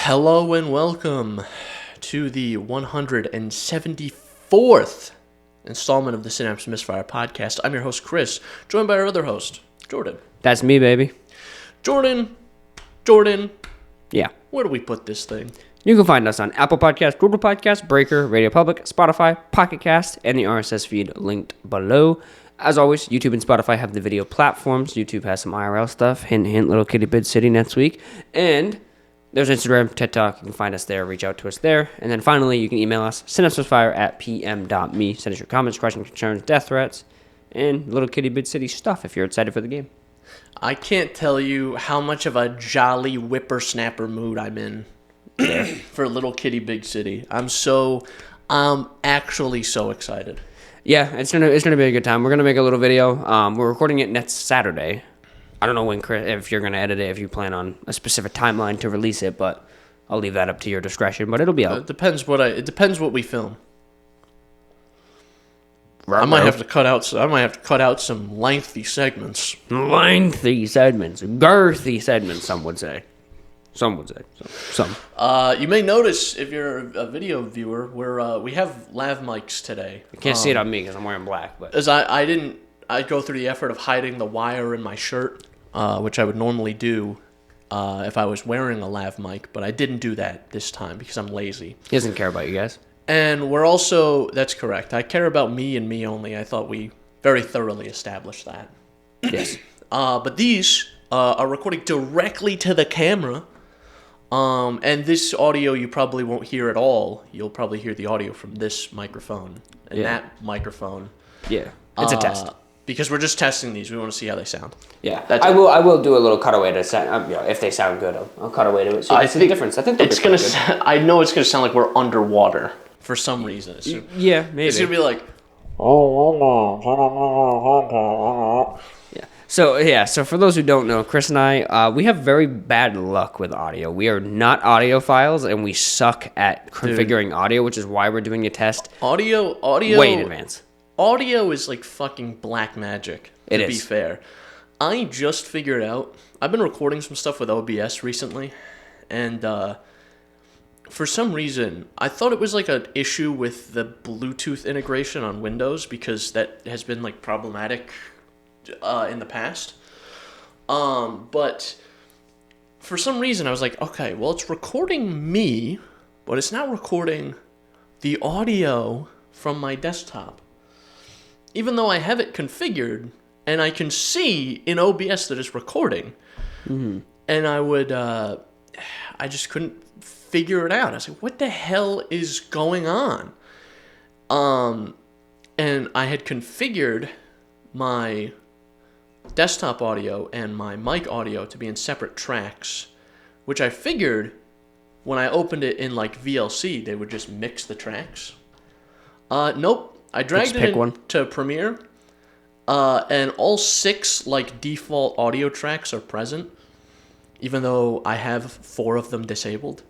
Hello and welcome to the 174th installment of the Synapse Misfire Podcast. I'm your host, Chris, joined by our other host, Jordan. That's me, baby. Jordan. Yeah. Where do we put this thing? You can find us on Apple Podcasts, Google Podcasts, Breaker, Radio Public, Spotify, Pocket Cast, and the RSS feed linked below. As always, YouTube and Spotify have the video platforms. YouTube has some IRL stuff. Hint, hint, Little Kitty Bid City next week. And there's Instagram, TikTok. You can find us there. Reach out to us there. And then finally, you can email us, synapsemisfire@pm.me. Send us your comments, questions, concerns, death threats, and Little Kitty Bid City stuff if you're excited for the game. I can't tell you how much of a jolly whippersnapper mood I'm in for Little Kitty Big City. I'm actually so excited. Yeah, it's gonna be a good time. We're gonna make a little video. We're recording it next Saturday. I don't know when, Chris, if you're gonna edit it, if you plan on a specific timeline to release it, but I'll leave that up to your discretion. But it'll be out. It depends what we film. I might have to cut out some lengthy segments. Girthy segments. Some would say. Some. You may notice if you're a video viewer, we have lav mics today. You can't see it on me because I'm wearing black, but as I go through the effort of hiding the wire in my shirt, which I would normally do if I was wearing a lav mic, but I didn't do that this time because I'm lazy. He doesn't care about you guys. And we're also, that's correct, I care about me and me only. I thought we very thoroughly established that. Yes. But these are recording directly to the camera. And this audio you probably won't hear at all. You'll probably hear the audio from this microphone and that microphone. Yeah, it's a test. Because we're just testing these. We want to see how they sound. Yeah, I will do a little cutaway to sound. If they sound good, I'll cut away to it. So I see the difference. I think it's gonna. I know it's gonna sound like we're underwater for some reason. Yeah, maybe it's gonna be like. So for those who don't know, Chris and I, we have very bad luck with audio. We are not audiophiles, and we suck at configuring audio, which is why we're doing a test. Audio, way in advance. Audio is like fucking black magic, to be fair. I just figured out, I've been recording some stuff with OBS recently, and for some reason, I thought it was like an issue with the Bluetooth integration on Windows, because that has been like problematic in the past. But for some reason, I was like, okay, well, it's recording me, but it's not recording the audio from my desktop. Even though I have it configured, and I can see in OBS that it's recording, and I just couldn't figure it out. I was like, what the hell is going on? And I had configured my desktop audio and my mic audio to be in separate tracks, which I figured when I opened it in like VLC, they would just mix the tracks. Nope. I dragged it into Premiere, and all 6 like default audio tracks are present, even though I have 4 of them disabled.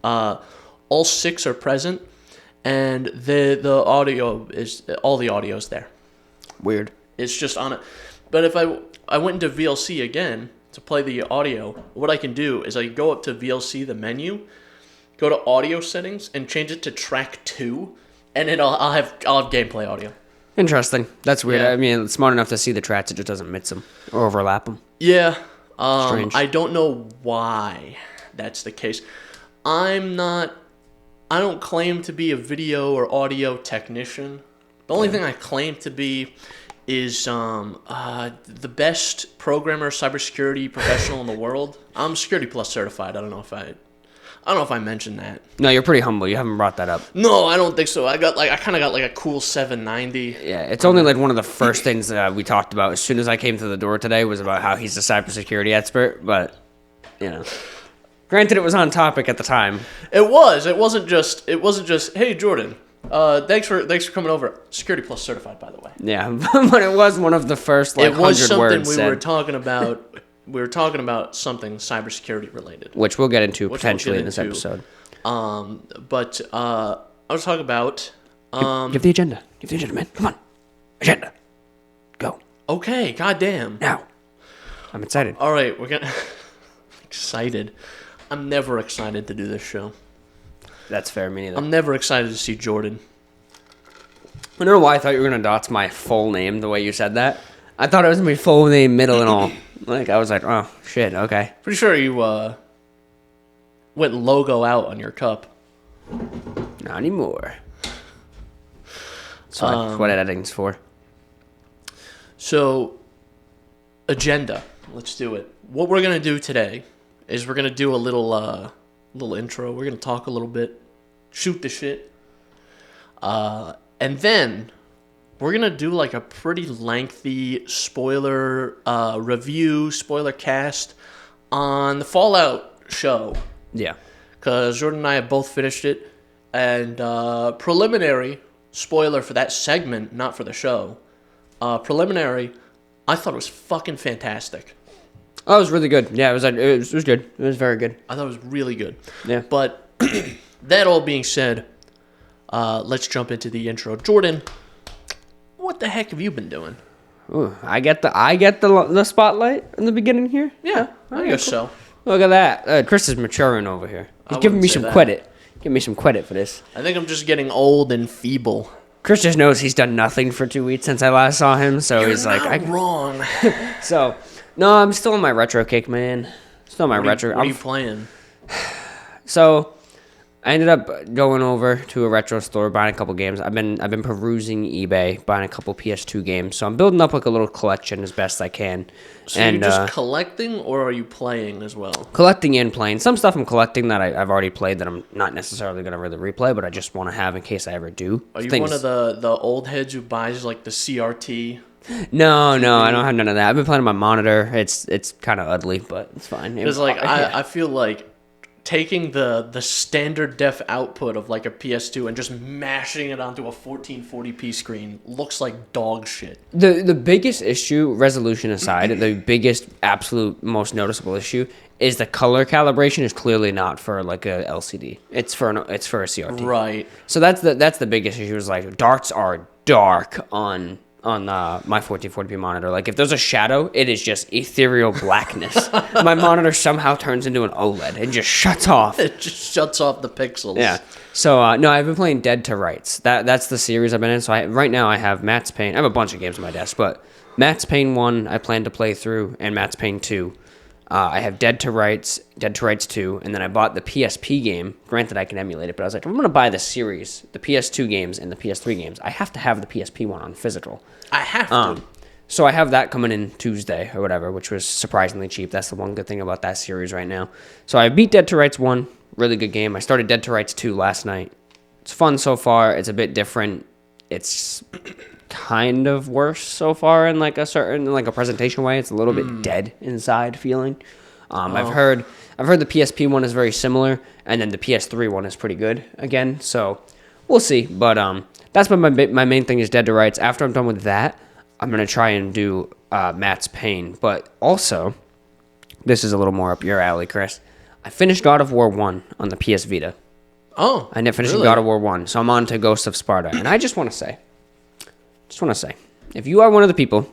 All 6 are present, and the audio is all the audio's there. Weird. It's just on it. But if I went into VLC again to play the audio, what I can do is I go up to VLC, the menu, go to audio settings, and change it to track 2. And I'll have gameplay audio. Interesting. That's weird. Yeah. I mean, it's smart enough to see the tracks. It just doesn't mix them or overlap them. Yeah. Strange. I don't know why that's the case. I don't claim to be a video or audio technician. The only thing I claim to be is the best programmer, cybersecurity professional in the world. I'm Security Plus certified. I don't know if I mentioned that. No, you're pretty humble. You haven't brought that up. No, I don't think so. I kind of got like a cool 790. Yeah, it's only like one of the first things that we talked about as soon as I came through the door today was about how he's a cybersecurity expert. But granted, it was on topic at the time. It was. It wasn't just. Hey, Jordan. Thanks for coming over. Security Plus certified, by the way. Yeah, but it was one of the first like 100 words said. It was something we were talking about. We were talking about something cybersecurity related, which we'll get into potentially in this episode. But I was talking about. Give the agenda. Give the agenda, man. Come on, agenda. Go. Okay. Goddamn. Now. I'm excited. All right, we're gonna. Excited. I'm never excited to do this show. That's fair, me neither. I'm never excited to see Jordan. I don't know why I thought you were going to dox my full name the way you said that. I thought it was my full name, middle, and all. Like, I was like, oh, shit, okay. Pretty sure you went logo out on your cup. Not anymore. That's what editing's for. So, agenda. Let's do it. What we're going to do today is we're going to do a little intro. We're going to talk a little bit, shoot the shit. And then we're going to do like a pretty lengthy spoiler review, spoiler cast on the Fallout show. Yeah. Because Jordan and I have both finished it. And preliminary spoiler for that segment, not for the show. Preliminary, I thought it was fucking fantastic. Oh, it was really good. Yeah, it was good. It was very good. I thought it was really good. Yeah. But that all being said, let's jump into the intro. Jordan, what the heck have you been doing? Ooh, I get the spotlight in the beginning here. Yeah, I guess so. Look at that. Chris is maturing over here. He's giving me some credit. Give me some credit for this. I think I'm just getting old and feeble. Chris just knows he's done nothing for 2 weeks since I last saw him, so You're he's like, not wrong. So, no, I'm still on my retro kick, man. Still on my retro. What are you playing? So, I ended up going over to a retro store, buying a couple games. I've been perusing eBay, buying a couple PS2 games. So I'm building up like a little collection as best I can. So you're just collecting, or are you playing as well? Collecting and playing. Some stuff I'm collecting that I've already played that I'm not necessarily going to really replay, but I just want to have in case I ever do. Are you one of the old heads who buys like the CRT? No, I don't have none of that. I've been playing on my monitor. It's kind of ugly, but it's fine. Because like I feel like taking the standard def output of like a PS2 and just mashing it onto a 1440p screen looks like dog shit. The biggest issue, resolution aside, the biggest absolute most noticeable issue is the color calibration is clearly not for like a LCD. It's for a CRT. Right. So that's the biggest issue. Is like darks are dark on my 1440p monitor. Like if there's a shadow, it is just ethereal blackness. My monitor somehow turns into an OLED. It just shuts off. It just shuts off the pixels. Yeah. So no, I've been playing Dead to Rights. That's the series I've been in. So right now I have Matt's Pain. I have a bunch of games on my desk, but Matt's Pain 1 I plan to play through, and Matt's Pain 2. I have Dead to Rights 2, and then I bought the PSP game. Granted, I can emulate it, but I was like, if I'm going to buy the series, the PS2 games and the PS3 games, I have to have the PSP one on physical. I have to. So I have that coming in Tuesday or whatever, which was surprisingly cheap. That's the one good thing about that series right now. So I beat Dead to Rights 1, really good game. I started Dead to Rights 2 last night. It's fun so far. It's a bit different. It's kind of worse so far in like a presentation way. It's a little bit dead inside feeling. I've heard the PSP one is very similar, and then the PS3 one is pretty good again. So we'll see. But that's been my main thing is Dead to Rights. After I'm done with that, I'm gonna try and do Matt's Pain. But also, this is a little more up your alley, Chris. I finished God of War 1 on the PS Vita. Oh, I finished really? God of War 1, so I'm on to Ghost of Sparta. And I just want to say, if you are one of the people,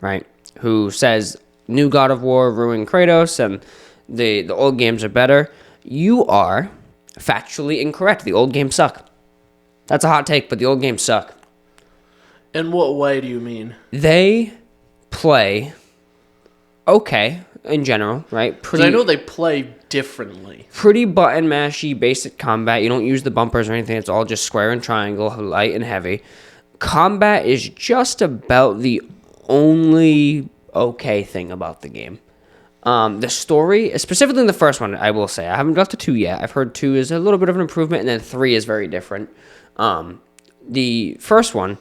right, who says new God of War ruined Kratos and the old games are better, you are factually incorrect. The old games suck. That's a hot take, but the old games suck. In what way do you mean? They play okay in general, right? Because I know they play differently. Pretty button mashy, basic combat. You don't use the bumpers or anything. It's all just square and triangle, light and heavy. Combat is just about the only okay thing about the game. The story, specifically in the first one, I will say, I haven't got to 2 yet. I've heard 2 is a little bit of an improvement, and then 3 is very different. The first one,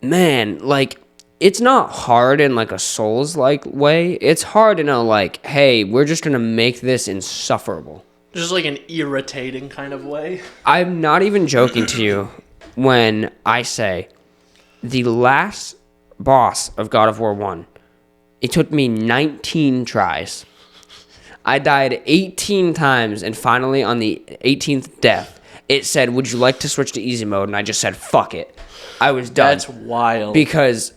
man, like, it's not hard in like a Souls-like way. It's hard in a like, hey, we're just going to make this insufferable. Just like an irritating kind of way. I'm not even joking to you when I say the last boss of God of War 1, it took me 19 tries. I died 18 times, and finally on the 18th death, it said, would you like to switch to easy mode? And I just said, fuck it. I was done. That's wild. Because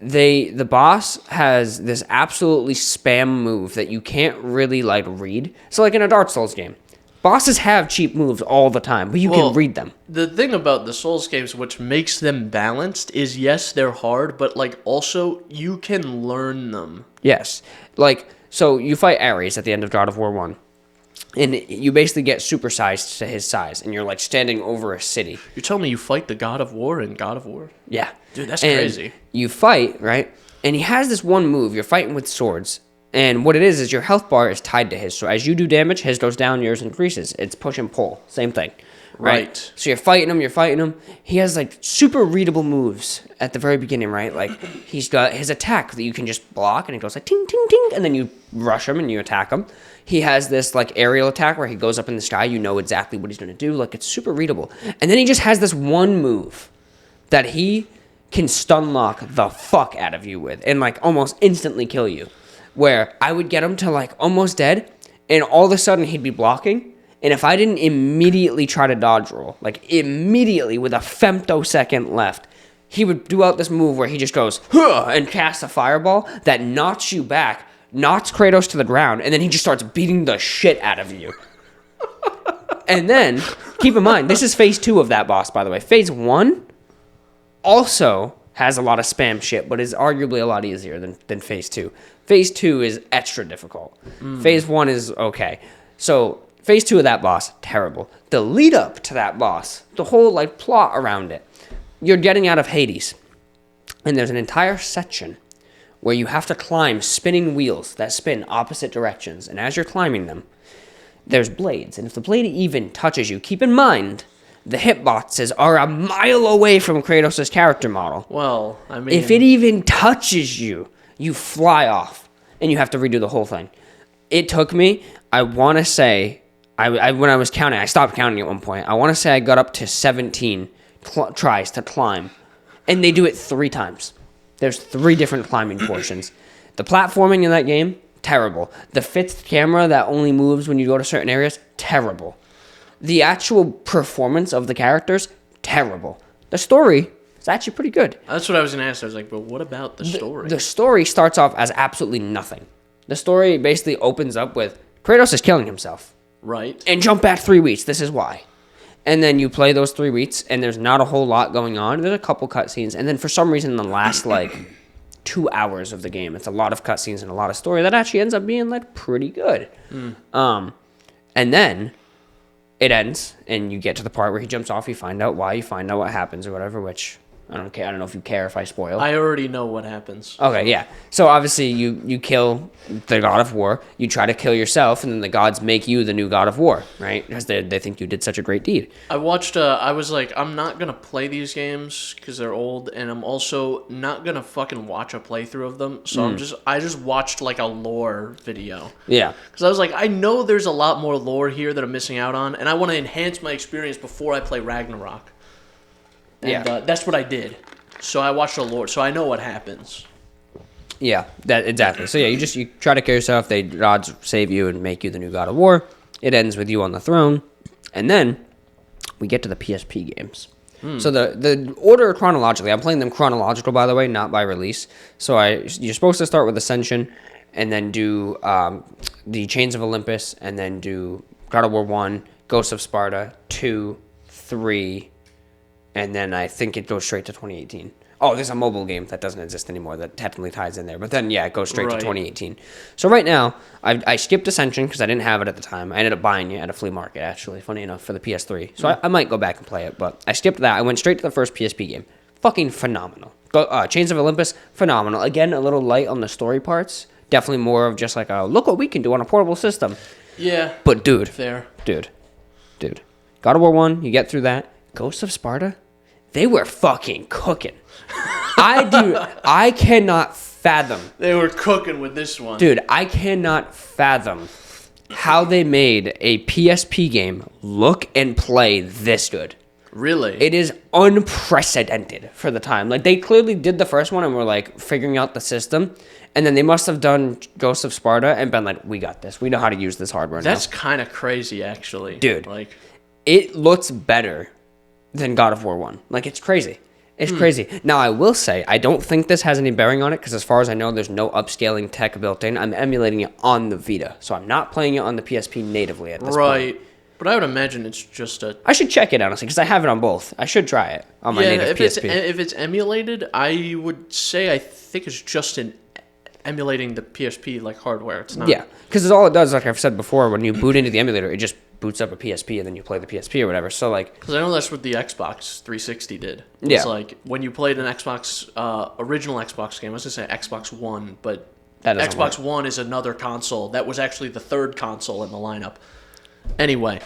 the boss has this absolutely spam move that you can't really like read. So like in a Dark Souls game, bosses have cheap moves all the time, but you can read them. The thing about the Souls games, which makes them balanced, is yes, they're hard, but like also you can learn them. Yes, like so you fight Ares at the end of God of War 1. And you basically get supersized to his size, and you're like standing over a city. You're telling me you fight the God of War in God of War? Yeah. Dude, that's crazy. You fight, right? And he has this one move. You're fighting with swords. And what it is your health bar is tied to his. So as you do damage, his goes down, yours increases. It's push and pull. Same thing. Right? So you're fighting him. He has like super readable moves at the very beginning, right? Like he's got his attack that you can just block, and it goes like ting, ting, ting. And then you rush him and you attack him. He has this like aerial attack where he goes up in the sky. You know exactly what he's going to do. Like it's super readable. And then he just has this one move that he can stun lock the fuck out of you with and like almost instantly kill you. Where I would get him to like almost dead, and all of a sudden he'd be blocking. And if I didn't immediately try to dodge roll, like immediately with a femtosecond left, he would do out this move where he just goes, huh, and casts a fireball that knocks you back, knocks Kratos to the ground, and then he just starts beating the shit out of you. And then, keep in mind, this is phase 2 of that boss, by the way. Phase 1 also has a lot of spam shit, but is arguably a lot easier than phase 2. Phase 2 is extra difficult. Phase 1 is okay. So, phase 2 of that boss, terrible. The lead up to that boss, the whole like plot around it, you're getting out of Hades. And there's an entire section where you have to climb spinning wheels that spin opposite directions. And as you're climbing them, there's blades. And if the blade even touches you, keep in mind, the hitboxes are a mile away from Kratos' character model. Well, I mean, if it even touches you, you fly off. And you have to redo the whole thing. It took me, I want to say, I when I was counting, I stopped counting at one point. I want to say I got up to 17 tries to climb. And they do it 3 times. There's 3 different climbing portions. The platforming in that game, terrible. The fixed camera that only moves when you go to certain areas, terrible. The actual performance of the characters, terrible. The story is actually pretty good. That's what I was going to ask. I was like, but what about the story? The story starts off as absolutely nothing. The story basically opens up with Kratos is killing himself. Right. And jump back 3 weeks. This is why. And then you play those 3 weeks, and there's not a whole lot going on. There's a couple cutscenes. And then for some reason, in the last, 2 hours of the game, it's a lot of cutscenes and a lot of story that actually ends up being, pretty good. And then it ends, and you get to the part where he jumps off. You find out why. You find out what happens or whatever, which I don't care. I don't know if you care if I spoil. I already know what happens. Okay, yeah. So obviously you kill the God of War. You try to kill yourself, and then the gods make you the new God of War, right? Because they think you did such a great deed. I watched, I was like, I'm not going to play these games because they're old, and I'm also not going to fucking watch a playthrough of them. So I just watched like a lore video. Yeah. Because I was like, I know there's a lot more lore here that I'm missing out on, and I want to enhance my experience before I play Ragnarok. And that's what I did. So I watched the lore, so I know what happens. Yeah, that exactly. So yeah, you try to kill yourself. The gods save you and make you the new God of War. It ends with you on the throne, and then we get to the PSP games. So the order chronologically, I'm playing them chronological, by the way, not by release. So you're supposed to start with Ascension, and then do the Chains of Olympus, and then do God of War 1, Ghosts of Sparta, 2, 3. And then I think it goes straight to 2018. Oh, there's a mobile game that doesn't exist anymore that technically ties in there. But then, yeah, it goes straight to 2018. So right now, I skipped Ascension because I didn't have it at the time. I ended up buying it at a flea market, actually, funny enough, for the PS3. So I might go back and play it. But I skipped that. I went straight to the first PSP game. Fucking phenomenal. Chains of Olympus, phenomenal. Again, a little light on the story parts. Definitely more of just like a, look what we can do on a portable system. Yeah. But dude. Fair. Dude. God of War 1, you get through that. Ghosts of Sparta? They were fucking cooking. I cannot fathom. They were cooking with this one. Dude, I cannot fathom how they made a PSP game look and play this good. Really? It is unprecedented for the time. Like, they clearly did the first one and were, like, figuring out the system. And then they must have done Ghosts of Sparta and been like, we got this. We know how to use this hardware now. That's kind of crazy, actually. Dude. Like, it looks better than God of War 1. Like, it's crazy. It's crazy. Now, I will say, I don't think this has any bearing on it, because as far as I know, there's no upscaling tech built in. I'm emulating it on the Vita, so I'm not playing it on the PSP natively at this point. Right. But I would imagine it's just a... I should check it, honestly, because I have it on both. I should try it on my native PSP. If it's emulated, I would say I think it's just emulating the PSP like hardware. It's not... Yeah, because all it does, like I've said before, when you boot into the emulator, it just boots up a PSP and then you play the PSP or whatever. So like, because I know that's what the Xbox 360 did. Yeah. It's like when you played an Xbox original Xbox game. I was gonna say Xbox One, but Xbox One is another console. That was actually the third console in the lineup. Anyway,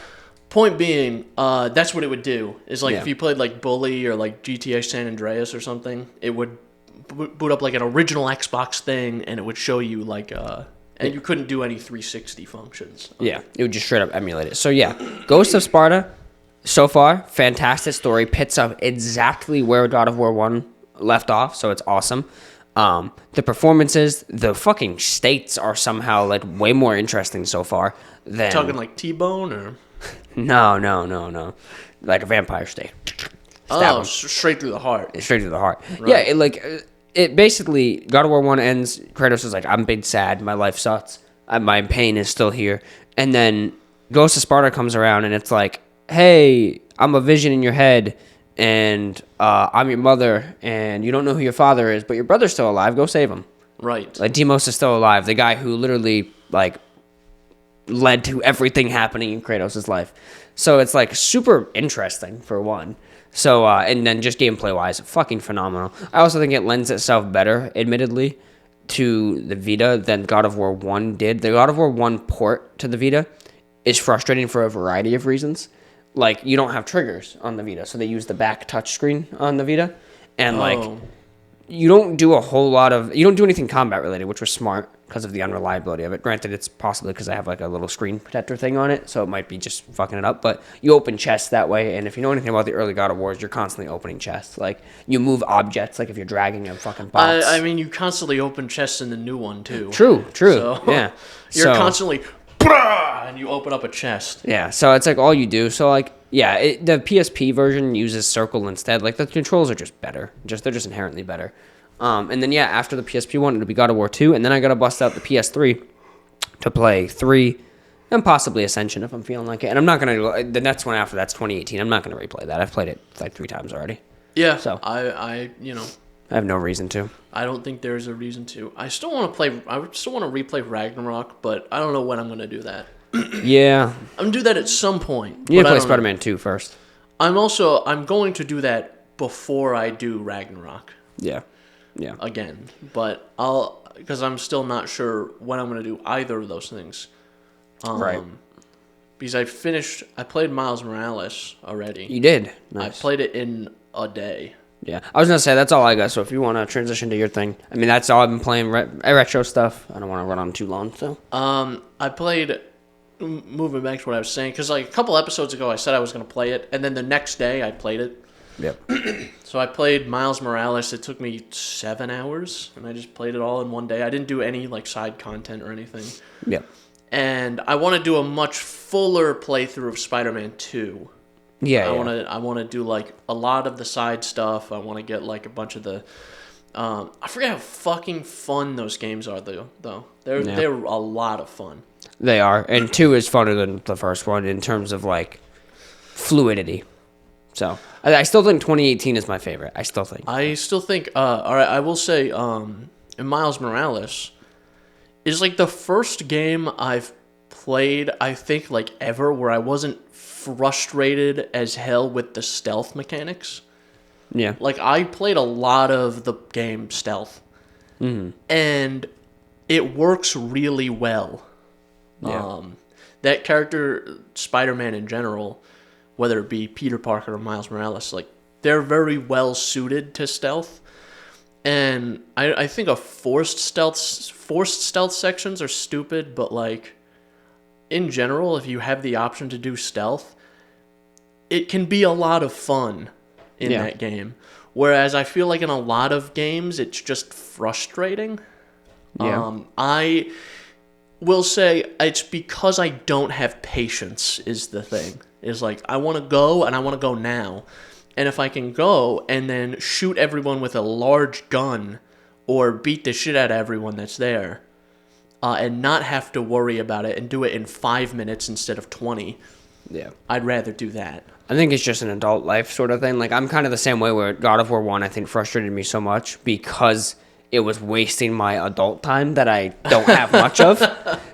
point being, that's what it would do. Is like if you played like Bully or like GTA San Andreas or something, it would boot up like an original Xbox thing, and it would show you like and you couldn't do any 360 functions. Yeah, it would just straight up emulate it. So yeah, Ghost of Sparta, so far, fantastic story. Picks up exactly where God of War 1 left off, so it's awesome. The performances, the fucking states are somehow like way more interesting so far than... Talking like T-Bone or... No. Like a vampire state. Oh, straight through the heart. Straight through the heart. Right. Yeah, it basically, God of War 1 ends, Kratos is like, I'm big sad, my life sucks, my pain is still here. And then Ghost of Sparta comes around and it's like, hey, I'm a vision in your head, and I'm your mother, and you don't know who your father is, but your brother's still alive, go save him. Right. Like, Deimos is still alive, the guy who literally, like, led to everything happening in Kratos' life. So it's, like, super interesting, for one. So, and then just gameplay-wise, fucking phenomenal. I also think it lends itself better, admittedly, to the Vita than God of War 1 did. The God of War 1 port to the Vita is frustrating for a variety of reasons. Like, you don't have triggers on the Vita, so they use the back touchscreen on the Vita. And, like, you don't do a whole lot of... You don't do anything combat-related, which was smart because of the unreliability of it. Granted, it's possibly because I have, like, a little screen protector thing on it, so it might be just fucking it up. But you open chests that way, and if you know anything about the early God of Wars, you're constantly opening chests. Like, you move objects, like if you're dragging a fucking box. I mean, you constantly open chests in the new one, too. True. So, yeah. You're constantly... And you open up a chest. Yeah, so it's like all you do. So like, yeah, the PSP version uses circle instead. Like the controls are just better. They're just inherently better. And then yeah, after the PSP one, it'll be God of War 2, and then I gotta bust out the PS3 to play 3 and possibly Ascension if I'm feeling like it. And I'm not gonna. The next one after that's 2018. I'm not gonna replay that. I've played it like 3 times already. Yeah. So I have no reason to. I don't think there's a reason to. I still want to replay Ragnarok, but I don't know when I'm going to do that. Yeah. I'm going to do that at some point. You need to play Spider-Man 2 first. I'm going to do that before I do Ragnarok. Yeah. Again. But because I'm still not sure when I'm going to do either of those things. Right. Because I played Miles Morales already. You did? Nice. I played it in a day. Yeah, I was going to say, that's all I got, so if you want to transition to your thing. I mean, that's all I've been playing, retro stuff. I don't want to run on too long, so. I played, moving back to what I was saying, because like a couple episodes ago I said I was going to play it, and then the next day I played it. Yep. So I played Miles Morales. It took me 7 hours, and I just played it all in one day. I didn't do any like side content or anything. Yep. And I want to do a much fuller playthrough of Spider-Man 2. Yeah, I want to do like a lot of the side stuff. I want to get like a bunch of the I forget how fucking fun those games are though. They're a lot of fun. They are. And 2 is funner than the first one in terms of like fluidity. So, I still think 2018 is my favorite. I still think all right, I will say in Miles Morales is like the first game I've played, I think, like ever where I wasn't frustrated as hell with the stealth mechanics. Yeah. Like, I played a lot of the game stealth. Mm-hmm. And it works really well. Yeah. That character, Spider-Man in general, whether it be Peter Parker or Miles Morales, like, they're very well suited to stealth. And I think forced stealth sections are stupid, but like, in general, if you have the option to do stealth, it can be a lot of fun in that game. Whereas I feel like in a lot of games, it's just frustrating. Yeah. I will say it's because I don't have patience is the thing. Is like, I want to go and I want to go now. And if I can go and then shoot everyone with a large gun or beat the shit out of everyone that's there and not have to worry about it and do it in 5 minutes instead of 20, I'd rather do that. I think it's just an adult life sort of thing. Like, I'm kind of the same way where God of War 1, I think, frustrated me so much because it was wasting my adult time that I don't have much of.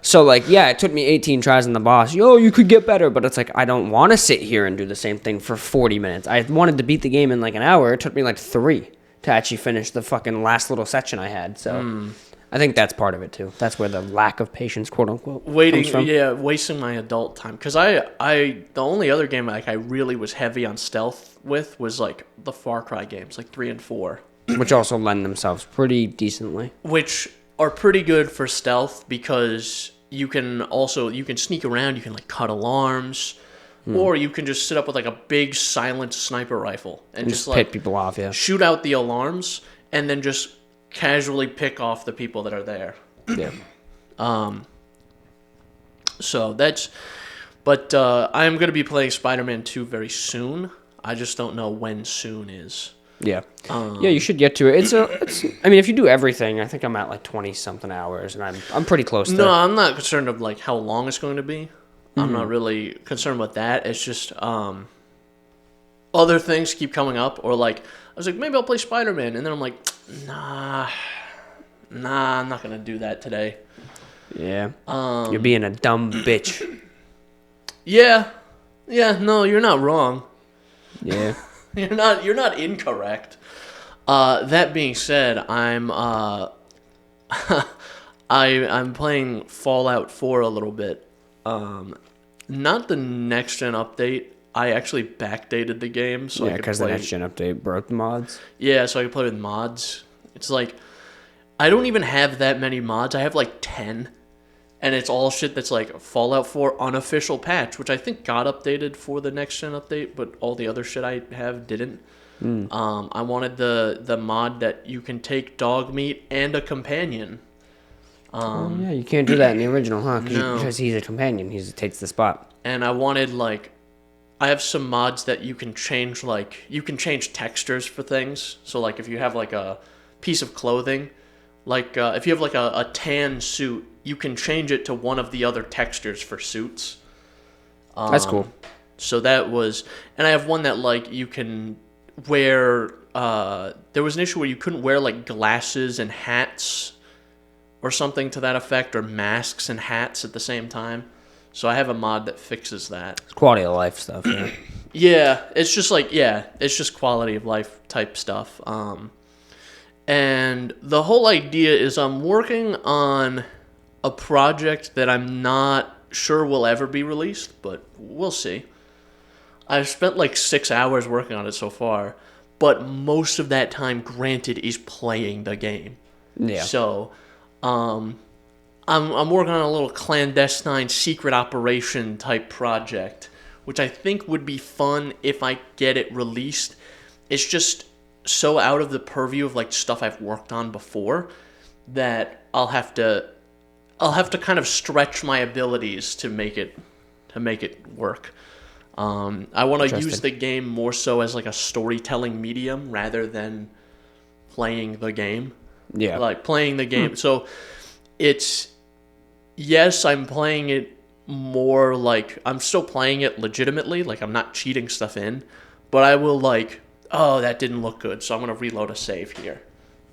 So, like, yeah, it took me 18 tries on the boss. You could get better. But it's like, I don't want to sit here and do the same thing for 40 minutes. I wanted to beat the game in, like, an hour. It took me, like, 3 to actually finish the fucking last little section I had. So, I think that's part of it, too. That's where the lack of patience, quote-unquote, comes from. Yeah, wasting my adult time. Because the only other game, like, I really was heavy on stealth with was, like, the Far Cry games, like 3 and 4. Which also lend themselves pretty decently. Which are pretty good for stealth because you can sneak around, you can like cut alarms, or you can just sit up with like a big silent sniper rifle and just like pick people off, shoot out the alarms and then just casually pick off the people that are there. Yeah. So that's, but I'm going to be playing Spider-Man 2 very soon. I just don't know when soon is. Yeah. Yeah, you should get to it. I mean, if you do everything, I think I'm at like 20-something hours, and I'm pretty close to it. No, I'm not concerned of like how long it's going to be. I'm not really concerned with that. It's just other things keep coming up, or like I was like, maybe I'll play Spider-Man, and then I'm like, nah, I'm not going to do that today. Yeah. You're being a dumb bitch. Yeah, no, you're not wrong. Yeah. You're not incorrect. That being said, I'm playing Fallout 4 a little bit. Not the next gen update. I actually backdated the game so because the next gen update broke the mods. Yeah, so I can play with mods. It's like I don't even have that many mods. I have like 10. And it's all shit that's like Fallout 4 unofficial patch, which I think got updated for the next gen update, but all the other shit I have didn't. I wanted the mod that you can take dog meat and a companion. Yeah, you can't do that in the original, huh? No. Because he's a companion. He takes the spot. And I wanted like, I have some mods that you can change, like you can change textures for things. So like if you have like a piece of clothing, like if you have like a tan suit, you can change it to one of the other textures for suits. That's cool. So that was, and I have one that like you can wear. There was an issue where you couldn't wear like glasses and hats, or something to that effect, or masks and hats at the same time. So I have a mod that fixes that. It's quality of life stuff. Yeah. Yeah, it's just like it's just quality of life type stuff. And the whole idea is I'm working on a project that I'm not sure will ever be released, but we'll see. I've spent like 6 hours working on it so far, but most of that time, granted, is playing the game. Yeah. So, I'm working on a little clandestine secret operation type project, which I think would be fun if I get it released. It's just so out of the purview of like stuff I've worked on before that I'll have to kind of stretch my abilities to make it work. I want to use the game more so as like a storytelling medium rather than playing the game. Yeah. Like playing the game. So it's, yes, I'm playing it more like I'm still playing it legitimately. Like I'm not cheating stuff in, but I will like, oh, that didn't look good, so I'm going to reload a save here.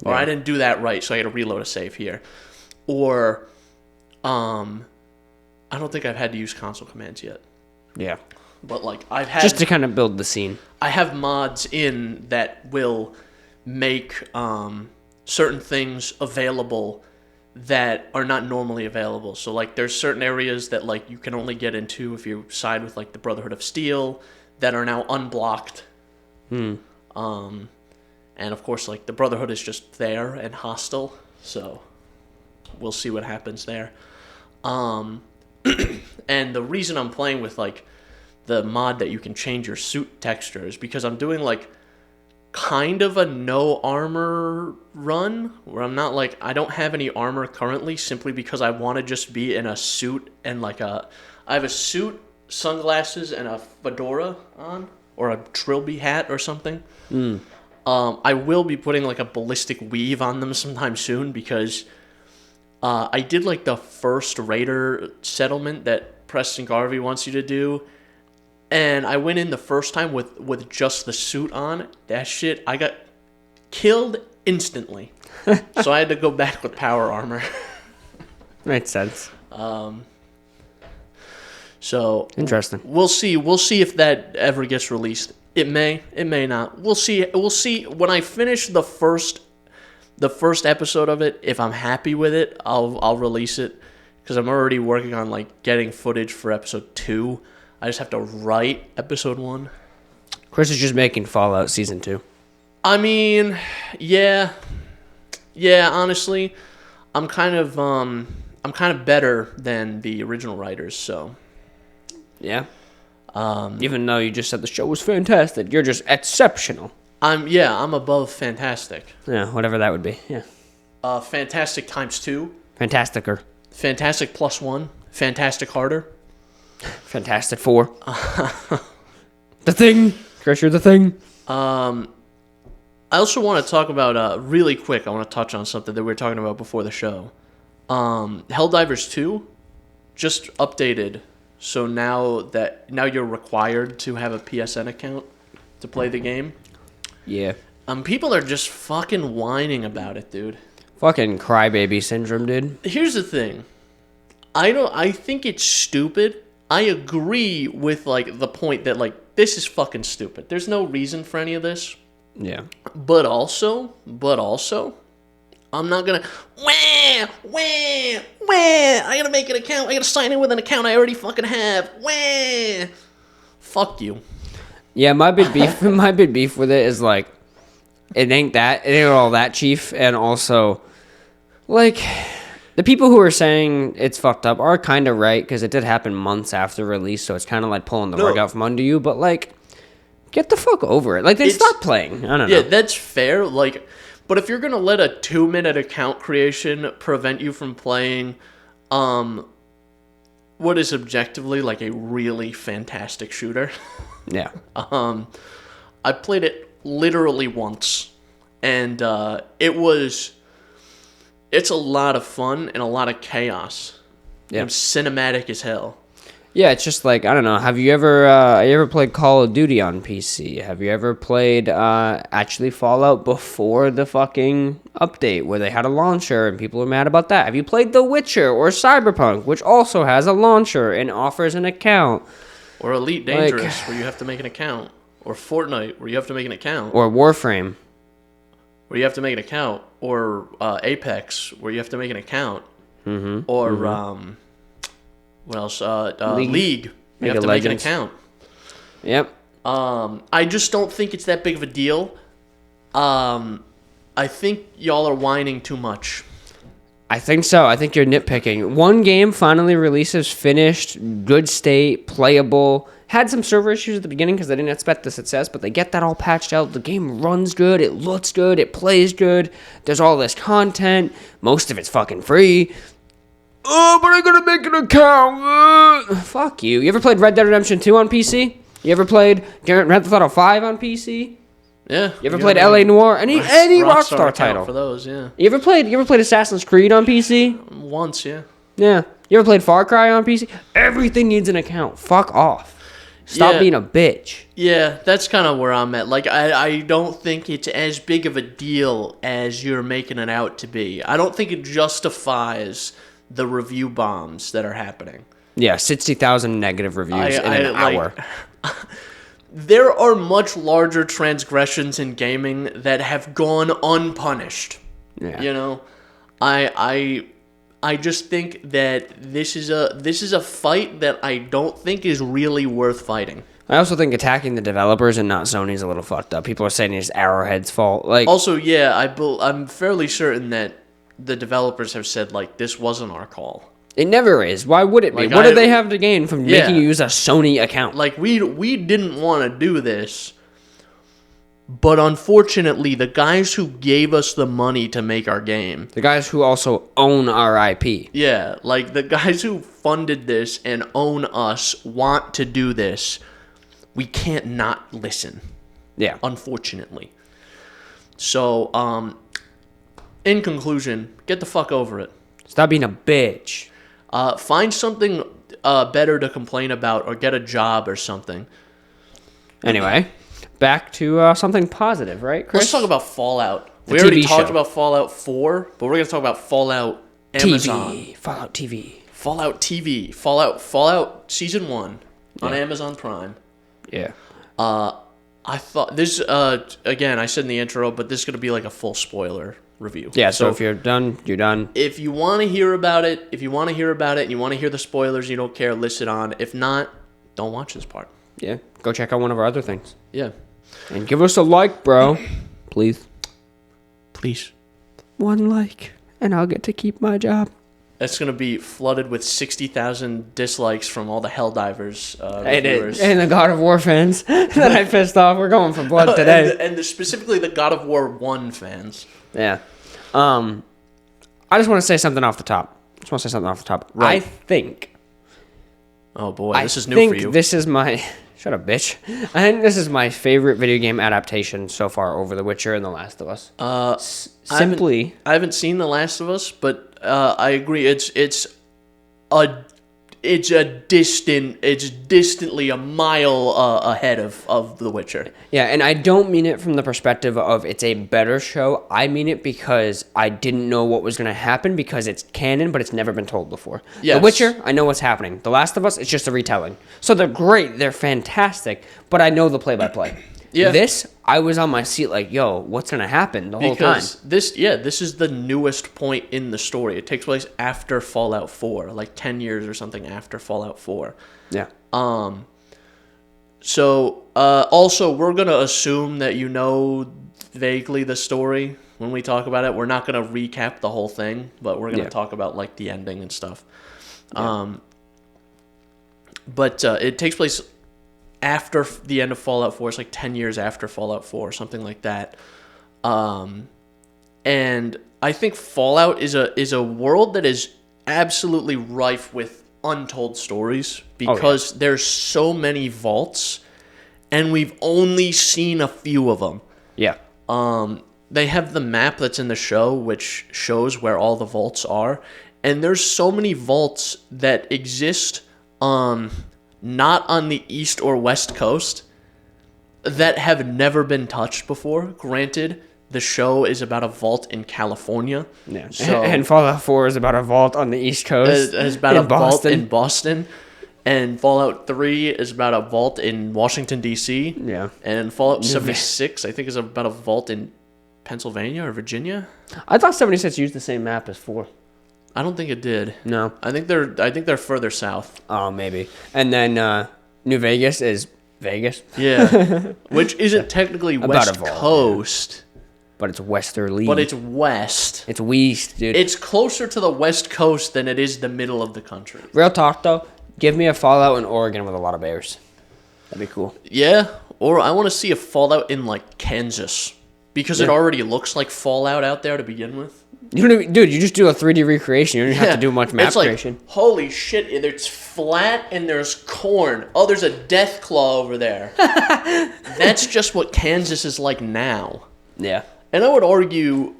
Or I didn't do that right, so I got to reload a save here. Or, I don't think I've had to use console commands yet. Yeah. But like I've had, just to kind of build the scene. I have mods in that will make certain things available that are not normally available. So like there's certain areas that like you can only get into if you side with like the Brotherhood of Steel that are now unblocked. And of course like the Brotherhood is just there and hostile. So we'll see what happens there. And the reason I'm playing with like the mod that you can change your suit texture is because I'm doing like kind of a no armor run where I'm not like, I don't have any armor currently simply because I want to just be in a suit and like I have a suit, sunglasses, and a fedora on. or a trilby hat or something. I will be putting like a ballistic weave on them sometime soon because I did like the first raider settlement that Preston Garvey wants you to do, and I went in the first time with just the suit on. That shit, I got killed instantly. So I had to go back with power armor. Makes sense. So interesting. We'll see. We'll see if that ever gets released. It may not. We'll see. We'll see when I finish the first episode of it. If I'm happy with it, I'll release it because I'm already working on like getting footage for episode 2. I just have to write episode 1. Chris is just making Fallout Season 2. I mean, yeah. Honestly, I'm kind of better than the original writers. So, yeah. Even though you just said the show was fantastic, you're just exceptional. I'm above fantastic. Yeah, whatever that would be. Yeah. Fantastic times 2. Fantasticer. Fantastic plus 1. Fantastic harder. Fantastic 4. The Thing. Chris, you're the Thing. I also want to talk about, really quick, I want to touch on something that we were talking about before the show. Helldivers 2 just updated, so now you're required to have a PSN account to play the game. Yeah. People are just fucking whining about it, dude. Fucking crybaby syndrome, dude. Here's the thing. I think it's stupid. I agree with, like, the point that, like, this is fucking stupid. There's no reason for any of this. Yeah. But also, I'm not gonna, I gotta make an account, I gotta sign in with an account I already fucking have, fuck you. Yeah, my big beef with it is, like, it ain't all that, Chief, and also, like, the people who are saying it's fucked up are kind of right, because it did happen months after release, so it's kind of like pulling the rug out from under you, but, like, get the fuck over it. Like, stop playing. I don't know. Yeah, that's fair. Like, but if you're gonna let a 2-minute account creation prevent you from playing, what is objectively like a really fantastic shooter? Yeah. I played it literally once, and it's a lot of fun and a lot of chaos. Yeah. It's cinematic as hell. Yeah, it's just like, I don't know, have you ever played Call of Duty on PC? Have you ever played actually Fallout before the fucking update where they had a launcher and people were mad about that? Have you played The Witcher or Cyberpunk, which also has a launcher and offers an account? Or Elite Dangerous, where you have to make an account. Or Fortnite, where you have to make an account. Or Warframe, where you have to make an account. Or Apex, where you have to make an account. Mm-hmm. Or what else? League. You have to make an account. Yep. I just don't think it's that big of a deal. I think y'all are whining too much. I think so. I think you're nitpicking. One game finally releases, finished, good state, playable. Had some server issues at the beginning because they didn't expect the success, but they get that all patched out. The game runs good, it looks good, it plays good. There's all this content. Most of it's fucking free. Oh, but I gotta make an account. Fuck you. You ever played Red Dead Redemption 2 on PC? You ever played Grand Theft Auto 5 on PC? Yeah. You ever played LA Noire? Any Rockstar title for those? Yeah. You ever played Assassin's Creed on PC? Once, yeah. Yeah. You ever played Far Cry on PC? Everything needs an account. Fuck off. Stop being a bitch. Yeah, that's kind of where I'm at. Like, I don't think it's as big of a deal as you're making it out to be. I don't think it justifies the review bombs that are happening. Yeah, 60,000 negative reviews in an hour. There are much larger transgressions in gaming that have gone unpunished. Yeah. You know, I just think that this is a fight that I don't think is really worth fighting. I also think attacking the developers and not Sony is a little fucked up. People are saying it's Arrowhead's fault. Like, also, yeah, I'm fairly certain that the developers have said, like, this wasn't our call. It never is. Why would it be? What did they have to gain from making you use a Sony account? Like, we didn't want to do this, but unfortunately, the guys who gave us the money to make our game... The guys who also own our IP. Yeah, like, the guys who funded this and own us want to do this, we can't not listen. Yeah. Unfortunately. So, in conclusion, get the fuck over it. Stop being a bitch. Find something better to complain about, or get a job or something. Anyway, back to something positive, right, Chris? Let's talk about Fallout. We already talked about Fallout 4, but we're going to talk about Fallout Amazon. TV. Fallout TV. Fallout TV. Fallout Season 1 on Amazon Prime. Yeah. I thought this, again, I said in the intro, but this is going to be like a full spoiler review. Yeah, so if you're done, you're done. If you want to hear about it, and you want to hear the spoilers, you don't care, listen on. If not, don't watch this part. Yeah, go check out one of our other things. Yeah. And give us a like, bro. Please. Please. One like, and I'll get to keep my job. That's going to be flooded with 60,000 dislikes from all the Helldivers viewers. And the God of War fans that I pissed off. We're going for blood today. And specifically the God of War 1 fans. Yeah. I just want to say something off the top. Right. I think. Oh, boy. This is new for you. This is my... Shut up, bitch. I think this is my favorite video game adaptation so far over The Witcher and The Last of Us. I haven't seen The Last of Us, but I agree. It's distantly a mile ahead of The Witcher. Yeah, and I don't mean it from the perspective of it's a better show. I mean it because I didn't know what was going to happen because it's canon, but it's never been told before. Yes. The Witcher, I know what's happening. The Last of Us, it's just a retelling. So they're great, they're fantastic, but I know the play-by-play. Yeah. This, I was on my seat like, yo, what's going to happen the whole time? This is the newest point in the story. It takes place after Fallout 4, like 10 years or something after Fallout 4. Yeah. So, also, we're going to assume that you know vaguely the story when we talk about it. We're not going to recap the whole thing, but we're going to talk about, like, the ending and stuff. Yeah. But it takes place after the end of Fallout 4. It's like 10 years after Fallout 4 or something like that. And I think Fallout is a world that is absolutely rife with untold stories because there's so many vaults and we've only seen a few of them. Yeah. They have the map that's in the show which shows where all the vaults are, and there's so many vaults that exist not on the east or west coast that have never been touched before. Granted, the show is about a vault in California. Yeah. And Fallout 4 is about a vault on the east coast. It's about a vault in Boston. And Fallout 3 is about a vault in Washington, D.C. Yeah. And Fallout 76, I think, is about a vault in Pennsylvania or Virginia. I thought 76 used the same map as 4. I don't think it did. No. I think they're further south. Oh, maybe. And then New Vegas is Vegas. Yeah. Which isn't technically West Coast. But it's westerly. But it's west. It's west, dude. It's closer to the West Coast than it is the middle of the country. Real talk, though. Give me a Fallout in Oregon with a lot of bears. That'd be cool. Yeah. Or I want to see a Fallout in, like, Kansas. Because it already looks like Fallout out there to begin with. You don't even, dude, you just do a 3D recreation. You don't even have to do much map creation. Like, holy shit, it's flat and there's corn. Oh, there's a death claw over there. That's just what Kansas is like now. Yeah. And I would argue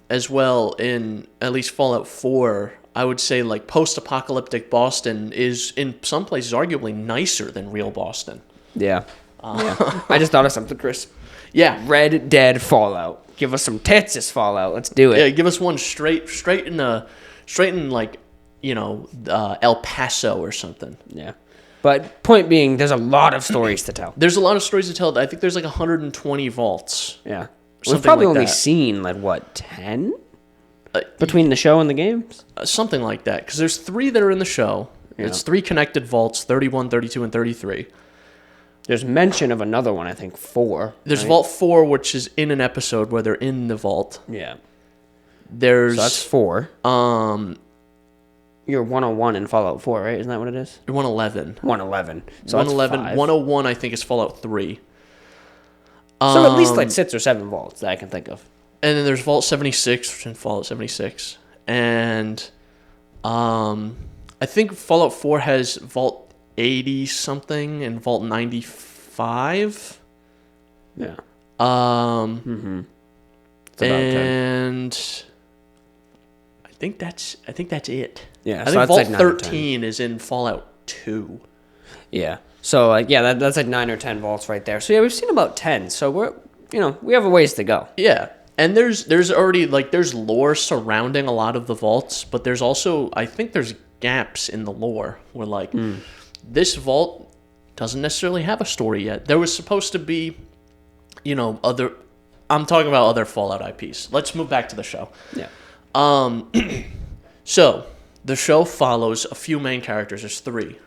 as well in at least Fallout 4, I would say like post-apocalyptic Boston is in some places arguably nicer than real Boston. Yeah. I just thought of something, Chris. Yeah. Red Dead Fallout. Give us some Texas Fallout. Let's do it. Yeah, give us one straight in like, you know, El Paso or something. Yeah. But point being, there's a lot of stories to tell. There's a lot of stories to tell. I think there's like 120 vaults. Yeah. We've probably only seen like what, 10 between the show and the games? Something like that. Because there's 3 that are in the show. Yeah. It's 3 connected vaults, 31, 32, and 33. There's mention of another one, I think, 4. There's Vault 4, which is in an episode where they're in the vault. Yeah. So that's 4. You're 101 in Fallout 4, right? Isn't that what it is? You're 111. 111. So 111. 101, I think, is Fallout 3. So at least like 6 or 7 vaults that I can think of. And then there's Vault 76, which is in Fallout 76. And I think Fallout 4 has Vault 80 something and Vault 90 5. Yeah. It's about 10. I think that's it. Yeah. I think Vault 13 is in Fallout 2. Yeah. So that's like 9 or 10 vaults right there. So yeah, we've seen about 10. So we have a ways to go. Yeah. And there's already there's lore surrounding a lot of the vaults, but there's also, I think there's gaps in the lore where this vault doesn't necessarily have a story yet. There was supposed to be, I'm talking about other Fallout IPs. Let's move back to the show. Yeah. So the show follows a few main characters. There's 3.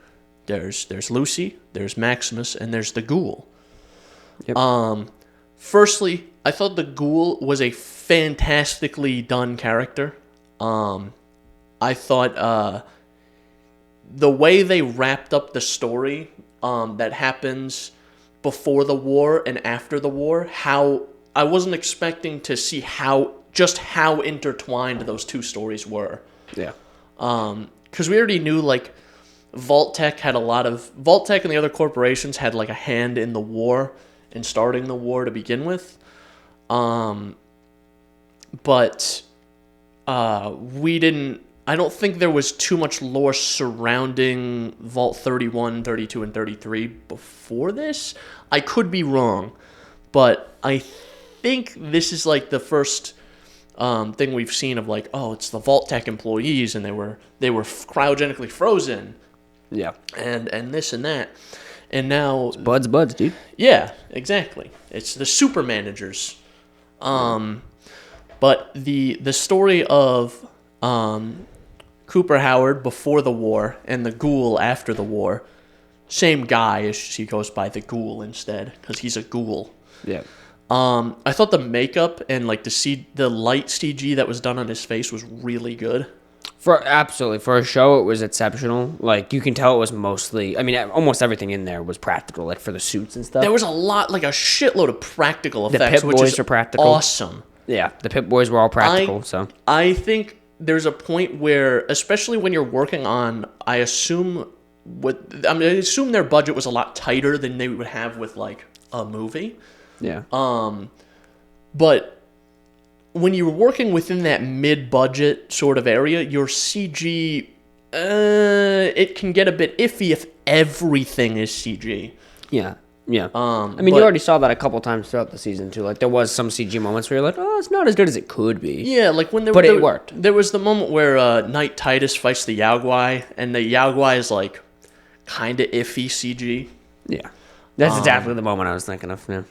There's Lucy, there's Maximus, and there's the Ghoul. Yep. Firstly, I thought the Ghoul was a fantastically done character. I thought the way they wrapped up the story that happens before the war and after the war, how I wasn't expecting to see how intertwined those two stories were. Yeah. Because we already knew Vault-Tec and the other corporations had a hand in the war and starting the war to begin with. But we didn't. I don't think there was too much lore surrounding Vault 31, 32, and 33 before this. I could be wrong, but I think this is the first thing we've seen of it's the Vault-Tec employees and they were cryogenically frozen. Yeah. And this and that. And now it's buds, dude. Yeah, exactly. It's the super managers. But the story of Cooper Howard before the war and the Ghoul after the war, same guy, as she goes by the Ghoul instead because he's a ghoul. Yeah. I thought the makeup and the light CG that was done on his face was really good. For a show, it was exceptional. You can tell it was mostly. I mean, almost everything in there was practical, for the suits and stuff. There was a lot, a shitload of practical effects, the Pip Boys are practical. Awesome. Yeah, the Pip Boys were all practical. I think there's a point where, especially when you're working on, I assume their budget was a lot tighter than they would have with a movie. Yeah. But when you're working within that mid-budget sort of area, your CG, it can get a bit iffy if everything is CG. Yeah. Yeah. You already saw that a couple times throughout the season too. There was some CG moments where you're oh, it's not as good as it could be. Yeah, when there, but it worked. There was the moment where Knight Titus fights the Yaogwai, and the Yaogwai is kind of iffy CG. Yeah, that's exactly the moment I was thinking of. Yeah.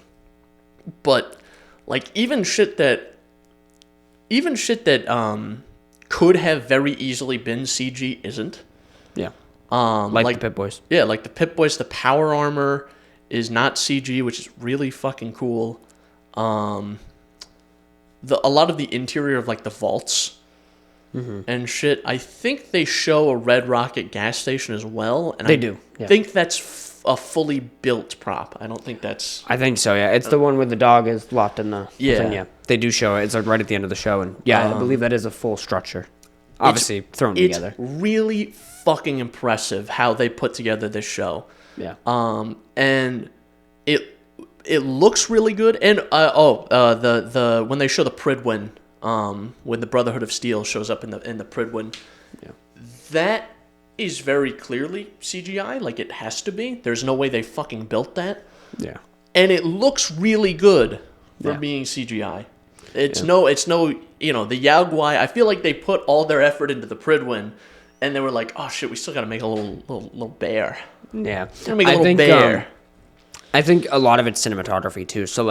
But even shit that could have very easily been CG isn't. Yeah. The Pip Boys. Yeah, the Pip Boys. The power armor is not CG, which is really fucking cool. A lot of the interior of the vaults and shit. I think they show a Red Rocket gas station as well, and they do. Yeah. I think that's a fully built prop. I don't think that's. I think so. Yeah, it's the one where the dog is locked in the thing. Yeah, they do show it. It's right at the end of the show, and I believe that is a full structure. Obviously thrown together. It's really fucking impressive how they put together this show. Yeah. And it looks really good. And the when they show the Pridwin, when the Brotherhood of Steel shows up in the Pridwin, that is very clearly CGI. It has to be. There's no way they fucking built that. Yeah. And it looks really good for being CGI. It's no, the Yaogwai. I feel like they put all their effort into the Pridwin, and they were oh shit, we still got to make a little bear. Yeah, make a little bear. I think a lot of it's cinematography too. So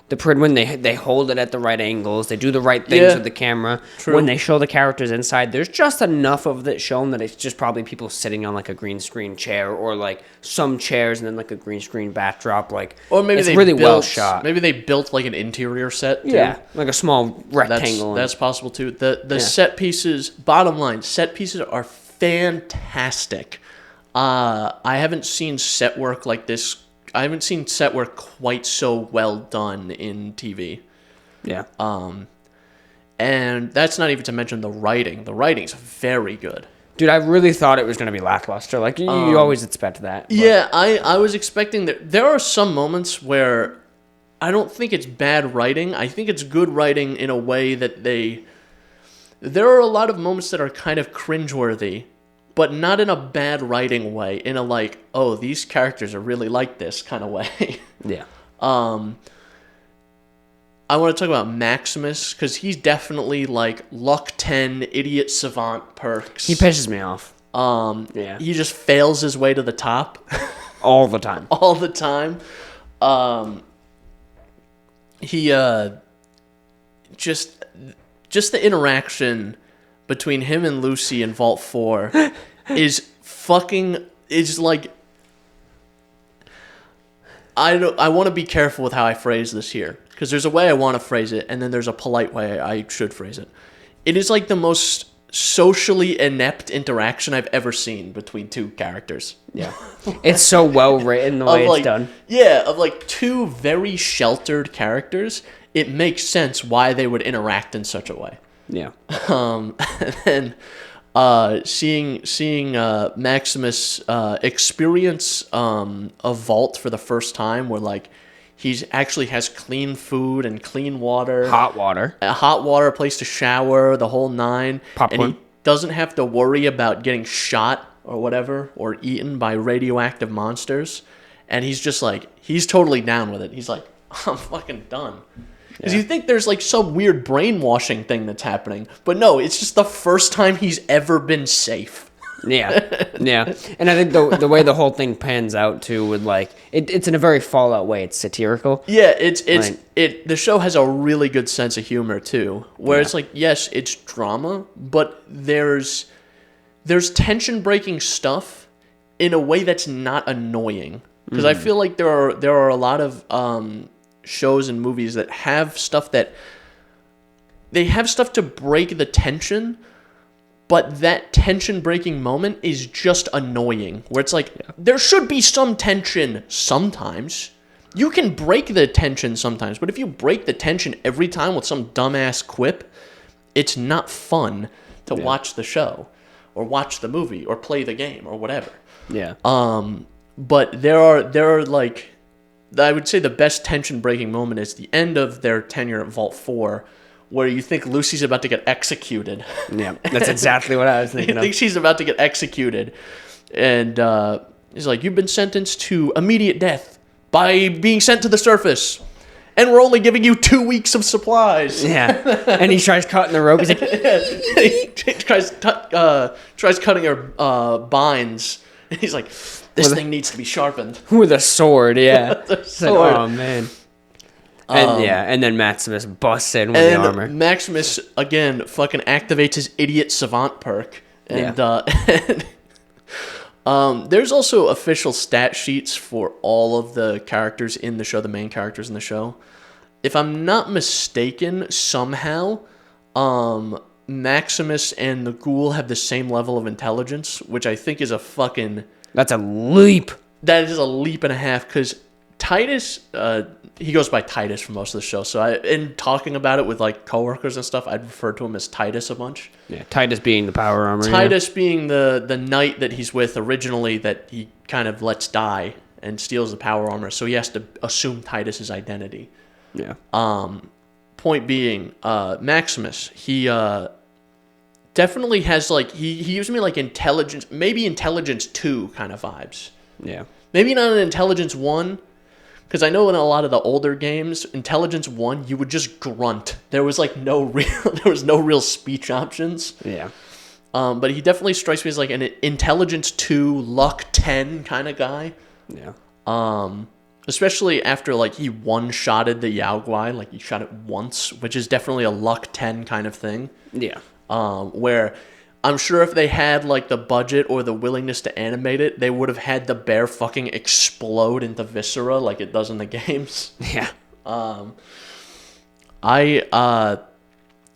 the Pridwin, they hold it at the right angles. They do the right things with the camera. True. When they show the characters inside, there's just enough of it shown that it's just probably people sitting on a green screen chair or some chairs and then a green screen backdrop. Or maybe it's really well shot. Maybe they built an interior set too. Yeah, a small rectangle. That's possible too. The set pieces. Bottom line, set pieces are fantastic. I haven't seen set work like this. I haven't seen set work quite so well done in TV. Yeah. And that's not even to mention the writing. The writing's very good. Dude, I really thought it was going to be lackluster. Like, you always expect that. But. Yeah, I was expecting that. There are some moments where I don't think it's bad writing. I think it's good writing in a way that there are a lot of moments that are kind of cringeworthy, but not in a bad writing way. In a like, oh, these characters are really like this kind of way. Yeah. I want to talk about Maximus, because he's definitely like luck 10, idiot savant perks. He pisses me off. Yeah. He just fails his way to the top. All the time. All the time. He, just the interaction between him and Lucy in Vault 4 is like, I want to be careful with how I phrase this here, because there's a way I want to phrase it, and then there's a polite way I should phrase it. It is like the most socially inept interaction I've ever seen between two characters. Yeah. It's so well written the way it's done. Yeah, of like two very sheltered characters, it makes sense why they would interact in such a way. Yeah. And then seeing Maximus experience a vault for the first time, where like he's actually has clean food and clean water, hot water, a place to shower, the whole nine, popcorn. and he doesn't have to worry about getting shot or whatever or eaten by radioactive monsters, and he's just like, he's totally down with it. He's like, I'm fucking done. Because you think there's like some weird brainwashing thing that's happening. But no, it's just the first time he's ever been safe. Yeah. Yeah. And I think the way the whole thing pans out too, with like, it's in a very Fallout way. It's satirical. Yeah, the show has a really good sense of humor too. Where it's like, yes, it's drama, but there's tension breaking stuff in a way that's not annoying. Because I feel like there are a lot of shows and movies that have stuff to break the tension, but that tension breaking moment is just annoying, where it's like, there should be some tension sometimes. You can break the tension sometimes, but if you break the tension every time with some dumbass quip, it's not fun to watch the show or watch the movie or play the game or whatever. Yeah. But there are like, I would say the best tension-breaking moment is the end of their tenure at Vault 4, where you think Lucy's about to get executed. Yeah, that's exactly what I was thinking You think she's about to get executed. And he's like, you've been sentenced to immediate death by being sent to the surface. And we're only giving you 2 weeks of supplies. Yeah. And he tries cutting the rope. He's like... he tries cutting her binds. And he's like... This thing needs to be sharpened. With a sword, yeah. Sword. Like, oh, man. And then Maximus busts in with the armor. Maximus, again, fucking activates his idiot savant perk. And there's also official stat sheets for all of the characters in the show, the main characters in the show. If I'm not mistaken, somehow, Maximus and the Ghoul have the same level of intelligence, which I think is a fucking... That's a leap. That is a leap and a half, because Titus, he goes by Titus for most of the show. So in talking about it with like coworkers and stuff, I'd refer to him as Titus a bunch. Yeah, Titus being the power armor. Titus being the knight that he's with originally that he kind of lets die and steals the power armor. So he has to assume Titus's identity. Yeah. Point being, Maximus, he definitely has like, he gives me like intelligence, maybe intelligence 2 kind of vibes. Yeah. Maybe not an intelligence 1, because I know in a lot of the older games, intelligence 1, you would just grunt. There was like no real speech options. Yeah. But he definitely strikes me as like an intelligence 2, luck 10 kind of guy. Yeah. Especially after like he one-shotted the Yao Guai, like he shot it once, which is definitely a luck 10 kind of thing. Yeah. Where I'm sure if they had like the budget or the willingness to animate it, they would have had the bear fucking explode into viscera like it does in the games. Yeah.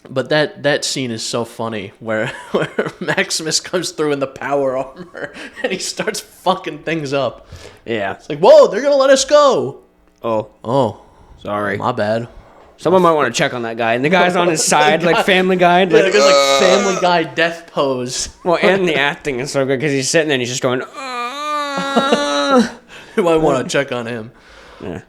But that scene is so funny where Maximus comes through in the power armor and he starts fucking things up. Yeah. It's like, whoa, they're gonna let us go. Oh. Oh. Sorry. My bad. Someone might want to check on that guy. And the guy's on his side, like Family Guy. Yeah, like, like Family Guy death pose. Well, and the acting is so good because he's sitting there and he's just going, You might want to check on him. Yeah.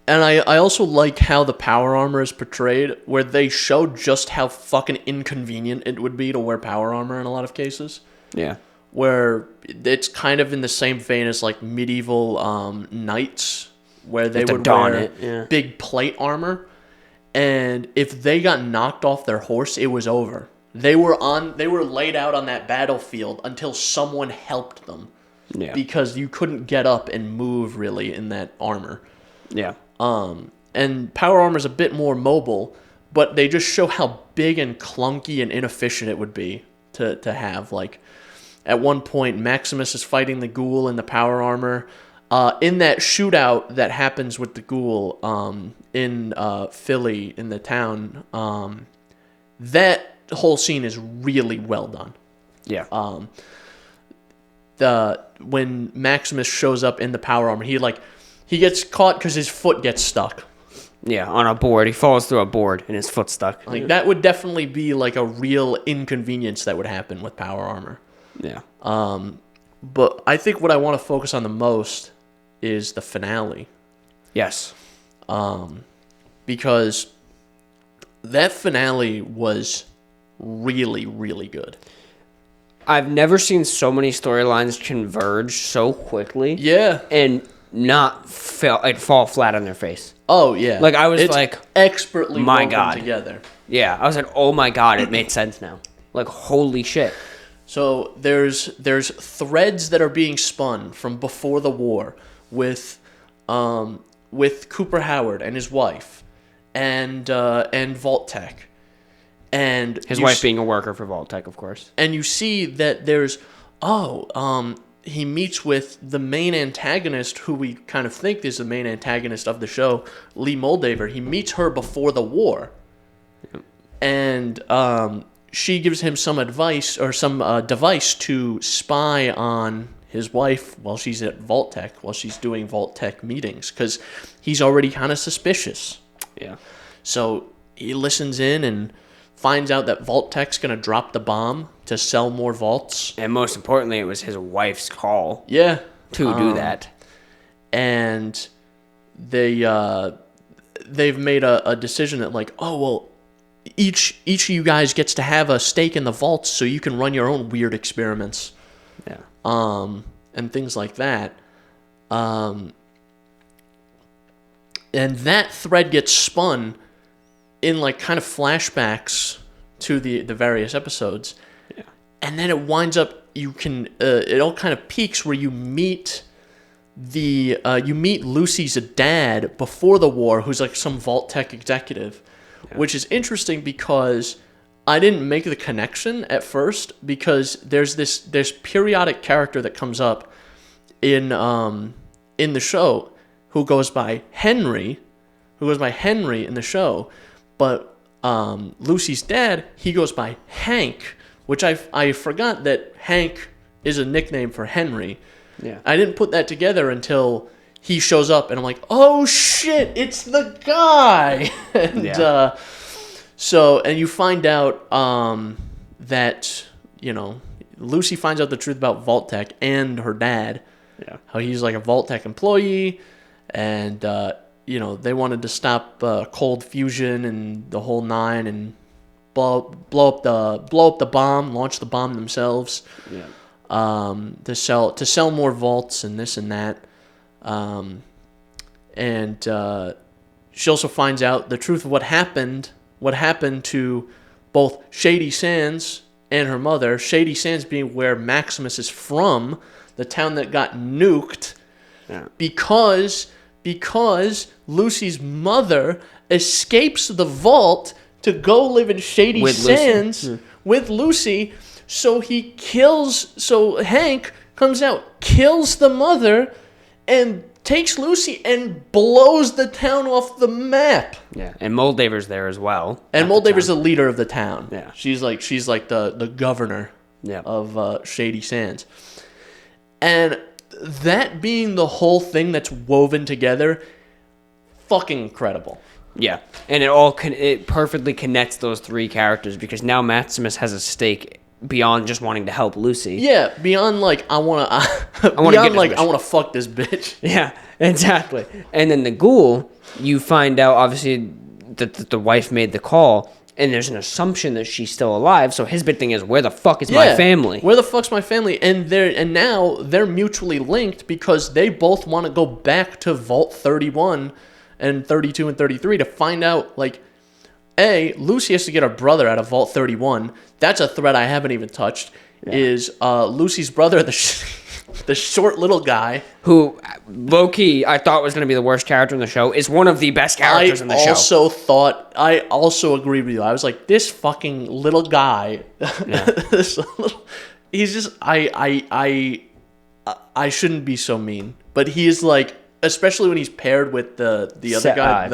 And I also like how the power armor is portrayed, where they show just how fucking inconvenient it would be to wear power armor in a lot of cases. Yeah. Where it's kind of in the same vein as like medieval knights, where they would wear big plate armor, and if they got knocked off their horse, it was over. They were laid out on that battlefield until someone helped them. Yeah. Because you couldn't get up and move really in that armor. Yeah. And power armor is a bit more mobile, but they just show how big and clunky and inefficient it would be to have. Like, at one point, Maximus is fighting the ghoul in the power armor. In that shootout that happens with the ghoul in Philly, in the town, that whole scene is really well done. Yeah. When Maximus shows up in the power armor, he gets caught because his foot gets stuck. Yeah, on a board. He falls through a board and his foot's stuck. Like, that would definitely be like a real inconvenience that would happen with power armor. Yeah. But I think what I want to focus on the most is the finale. Yes. Because that finale was really, really good. I've never seen so many storylines converge so quickly. Yeah. And not fall flat on their face. Oh, yeah. Like, I was it's like, expertly my woven God. together. Yeah. I was like, oh my God, it made sense now. Like, holy shit. So there's threads that are being spun from before the war with Cooper Howard and his wife and Vault-Tec. And his wife being a worker for Vault-Tec, of course. And you see that there's he meets with the main antagonist, who we kind of think is the main antagonist of the show, Lee Moldaver. He meets her before the war. Yep. And she gives him some advice or some device to spy on his wife while she's at Vault-Tec, while she's doing Vault-Tec meetings, because he's already kind of suspicious. Yeah. So he listens in and finds out that Vault-Tec's going to drop the bomb to sell more vaults. And most importantly, it was his wife's call. Yeah. To do that. And they've made a decision that, like, oh, well, each of you guys gets to have a stake in the vaults so you can run your own weird experiments. Yeah. And things like that. And that thread gets spun in, like, kind of flashbacks to the various episodes. Yeah. And then it winds up, it all kind of peaks where you meet Lucy's dad before the war, who's like some Vault-Tec executive, which is interesting because I didn't make the connection at first, because there's periodic character that comes up in the show who goes by Henry in the show. But Lucy's dad, he goes by Hank, which I forgot that Hank is a nickname for Henry. Yeah. I didn't put that together until he shows up, and I'm like, oh shit, it's the guy. And and you find out that, Lucy finds out the truth about Vault-Tec and her dad. Yeah. How he's like a Vault-Tec employee, and they wanted to stop cold fusion and the whole nine, and blow up the bomb, launch the bomb themselves. Yeah. To sell more vaults and this and that. And she also finds out the truth of what happened to both Shady Sands and her mother. Shady Sands being where Maximus is from, the town that got nuked, because Lucy's mother escapes the vault to go live in Shady Sands with Lucy. So Hank comes out, kills the mother, and takes Lucy and blows the town off the map. Yeah, and Moldaver's there as well. And Moldaver's the leader of the town. Yeah. She's like the governor of Shady Sands. And that being the whole thing that's woven together fucking incredible. Yeah, and it perfectly connects those three characters because now Maximus has a stake beyond just wanting to help Lucy. Yeah, beyond like I want to fuck this bitch. Yeah, exactly. And then the ghoul, you find out obviously that the wife made the call, and there's an assumption that she's still alive. So his big thing is, where the fuck is my family? Where the fuck's my family? And now they're mutually linked because they both want to go back to Vault 31 and 32 and 33 to find out, like, Lucy has to get her brother out of Vault 31. That's a thread I haven't even touched. Yeah. Is Lucy's brother, the short little guy. Who, low-key, I thought was going to be the worst character in the show, is one of the best characters in the show. I also agreed with you. I was like, this fucking little guy, he's just, I shouldn't be so mean. But he is like, especially when he's paired with the other guy,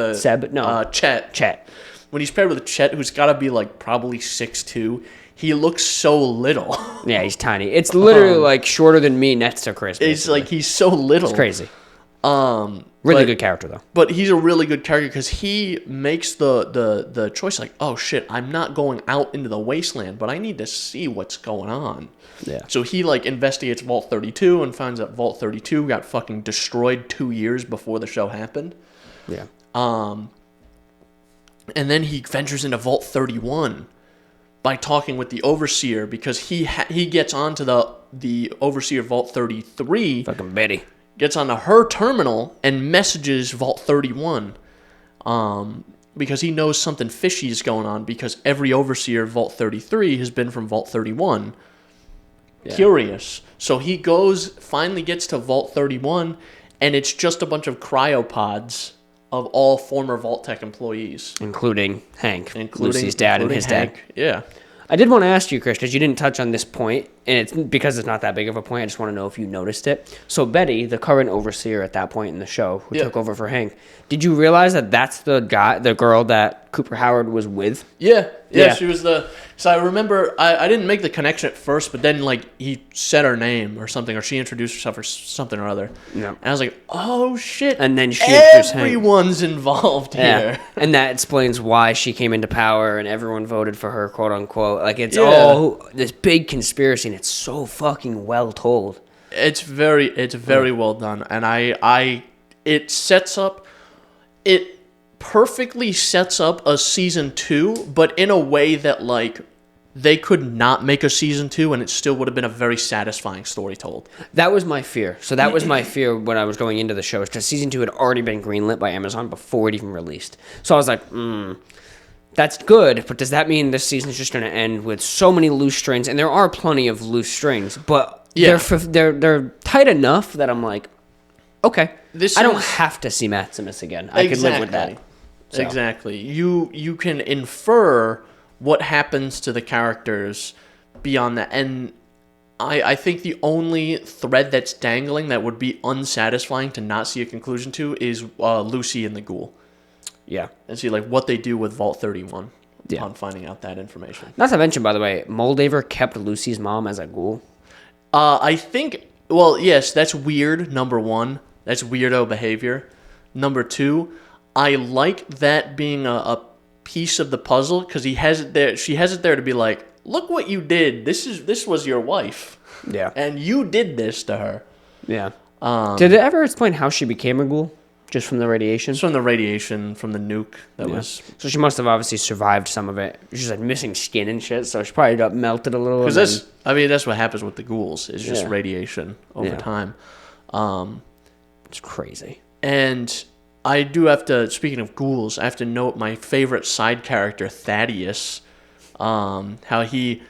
Chet. When he's paired with Chet, who's got to be like probably 6'2", he looks so little. Yeah, he's tiny. It's literally like shorter than me next to Chris. It's like he's so little. It's crazy. Really good character though. But he's a really good character because he makes the choice like, oh shit, I'm not going out into the wasteland, but I need to see what's going on. Yeah. So he like investigates Vault 32 and finds out Vault 32 got fucking destroyed 2 years before the show happened. Yeah. And then he ventures into Vault 31 by talking with the Overseer because he gets onto the Overseer Vault 33. Fucking Betty. Gets onto her terminal and messages Vault 31 because he knows something fishy is going on because every Overseer of Vault 33 has been from Vault 31. Yeah. Curious. So he finally gets to Vault 31, and it's just a bunch of cryopods of all former Vault-Tec employees. Including Hank, Lucy's dad and his Hank. dad. Yeah. I did want to ask you, Chris, because you didn't touch on this point, and it's because it's not that big of a point. I just want to know if you noticed it. So Betty, the current overseer at that point in the show, who took over for Hank, did you realize that that's the girl that Cooper Howard was with? Yeah, she was So I remember, I didn't make the connection at first, but then like he said her name or something, or she introduced herself or something or other. Yeah. And I was like, oh shit. And then everyone's involved here. And that explains why she came into power and everyone voted for her, quote unquote. Like it's all this big conspiracy, and it's so fucking well told. It's very well done, and it perfectly sets up a season 2, but in a way that like they could not make a season 2 and it still would have been a very satisfying story told. That was my fear. So that was my fear when I was going into the show, because season 2 had already been greenlit by Amazon before it even released. So I was like, that's good, but does that mean this season is just going to end with so many loose strings? And there are plenty of loose strings, but they're tight enough that I'm like, okay, I don't have to see Maximus again. I can live with that. So. Exactly. You can infer what happens to the characters beyond that. And I think the only thread that's dangling that would be unsatisfying to not see a conclusion to is Lucy and the ghoul. Yeah. And see like what they do with Vault 31 upon finding out that information. Not to mention, by the way, Moldaver kept Lucy's mom as a ghoul. I think, well, yes, that's weird, number one. That's weirdo behavior. Number two, I like that being a piece of the puzzle because he has it there. She has it there to be like, look what you did. This was your wife. Yeah. And you did this to her. Yeah. Did it ever explain how she became a ghoul? Just from the radiation? Just from the radiation, from the nuke that was. So she must have obviously survived some of it. She's like missing skin and shit, so she probably got melted a little. Because that's what happens with the ghouls. It's just radiation over time. It's crazy. And I do have to, speaking of ghouls, I have to note my favorite side character, Thaddeus. How he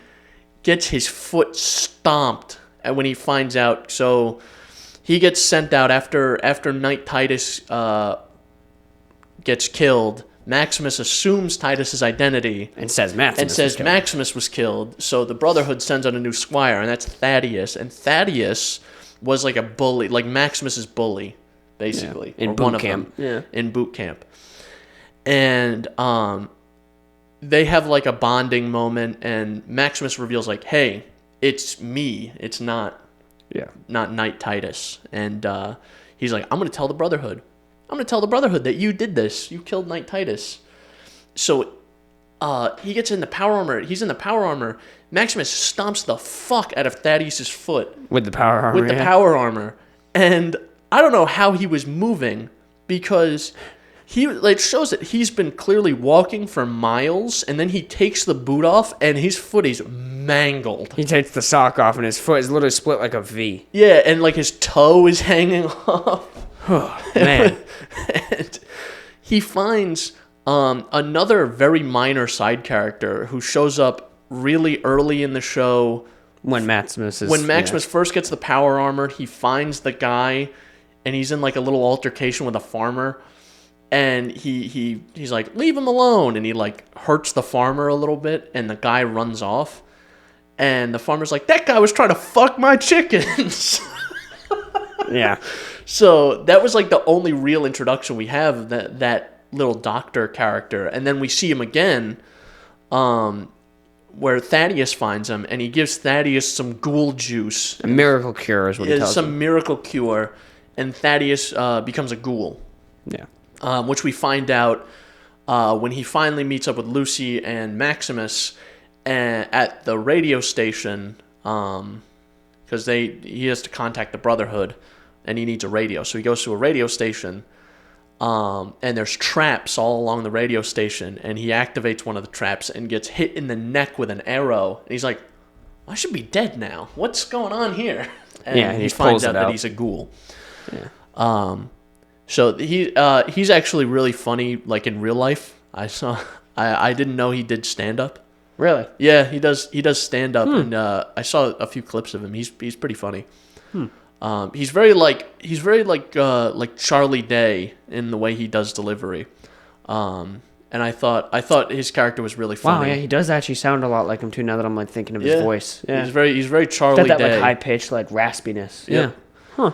gets his foot stomped when he finds out. So he gets sent out after Knight Titus gets killed. Maximus assumes Titus's identity and says Maximus was killed. So the Brotherhood sends out a new squire, and that's Thaddeus. And Thaddeus was like a bully, like Maximus's bully, basically. In boot camp. In boot camp. And they have like a bonding moment, and Maximus reveals like, hey, it's me. It's not Knight Titus. And he's like, I'm going to tell the Brotherhood. I'm going to tell the Brotherhood that you did this. You killed Knight Titus. So he gets in the power armor. He's in the power armor. Maximus stomps the fuck out of Thaddeus' foot. With the power armor. With the power armor. And I don't know how he was moving because it shows that he's been clearly walking for miles, and then he takes the boot off, and his foot is mangled. He takes the sock off, and his foot is literally split like a V. Yeah, and like his toe is hanging off. Oh, man. And he finds another very minor side character who shows up really early in the show. When Maximus first gets the power armor, he finds the guy, and he's in like a little altercation with a farmer. And he's like, leave him alone. And he like hurts the farmer a little bit, and the guy runs off. And the farmer's like, that guy was trying to fuck my chickens. Yeah. So that was like the only real introduction we have of that little doctor character. And then we see him again, where Thaddeus finds him, and he gives Thaddeus some ghoul juice. A miracle cure is what he tells him. Some miracle cure, and Thaddeus becomes a ghoul. Yeah. Which we find out when he finally meets up with Lucy and Maximus at the radio station, because he has to contact the Brotherhood, and he needs a radio. So he goes to a radio station, and there's traps all along the radio station, and he activates one of the traps and gets hit in the neck with an arrow. And he's like, I should be dead now. What's going on here? And he finds out that he's a ghoul. Yeah. So he's actually really funny, like in real life. I didn't know he did stand up. Really? Yeah, he does stand up, and I saw a few clips of him. He's pretty funny. He's very like Charlie Day in the way he does delivery. And I thought his character was really funny. Wow, yeah, he does actually sound a lot like him too. Now that I'm like thinking of his voice. Yeah, he's very Charlie Day. Got that like high pitched like raspiness. Yeah. Huh.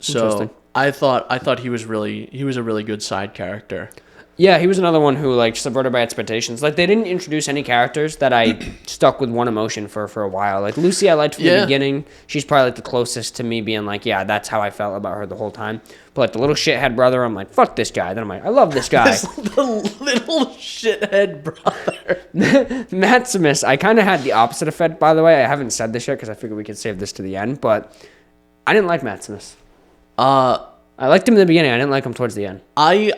So I thought he was a really good side character. Yeah, he was another one who like subverted my expectations. Like they didn't introduce any characters that I stuck with one emotion for a while. Like Lucy, I liked from the beginning. She's probably like the closest to me being like, yeah, that's how I felt about her the whole time. But like the little shithead brother, I'm like, fuck this guy. Then I'm like, I love this guy. The little shithead brother. Maximus, I kind of had the opposite effect. By the way, I haven't said this yet because I figured we could save this to the end. But I didn't like Maximus. I liked him in the beginning. I didn't like him towards the end. I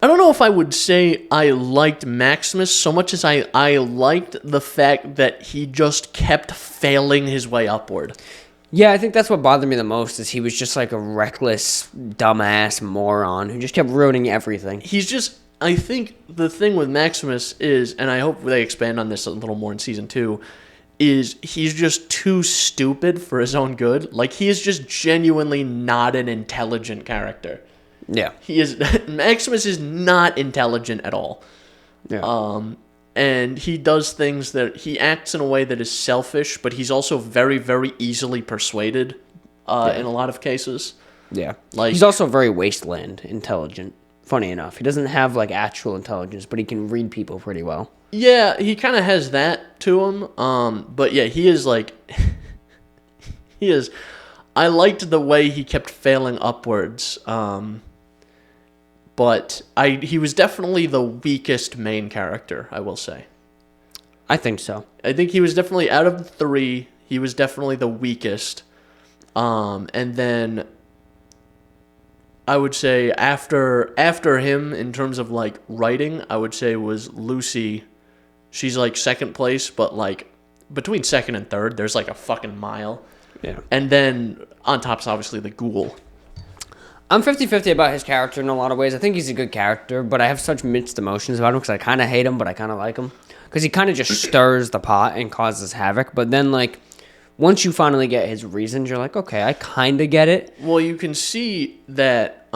don't know if I would say I liked Maximus so much as I liked the fact that he just kept failing his way upward. Yeah, I think that's what bothered me the most is he was just like a reckless, dumbass moron who just kept ruining everything. I think the thing with Maximus is, and I hope they expand on this a little more in season 2, is he's just too stupid for his own good. Like, he is just genuinely not an intelligent character. Yeah. Maximus is not intelligent at all. Yeah. And he does things that, he acts in a way that is selfish, but he's also very, very easily persuaded in a lot of cases. Yeah. Like, he's also very wasteland intelligent, funny enough. He doesn't have, like, actual intelligence, but he can read people pretty well. Yeah, he kind of has that to him. But yeah, he is like... he is... I liked the way he kept failing upwards. But he was definitely the weakest main character, I will say. I think so. I think he was definitely, out of the 3, he was definitely the weakest. And then I would say after him, in terms of like writing, I would say was Lucy. She's like second place, but like between second and third, there's like a fucking mile. Yeah. And then on top is obviously the ghoul. I'm 50-50 about his character in a lot of ways. I think he's a good character, but I have such mixed emotions about him because I kind of hate him, but I kind of like him. Because he kind of just stirs the pot and causes havoc. But then, like, once you finally get his reasons, you're like, okay, I kind of get it. Well, you can see that,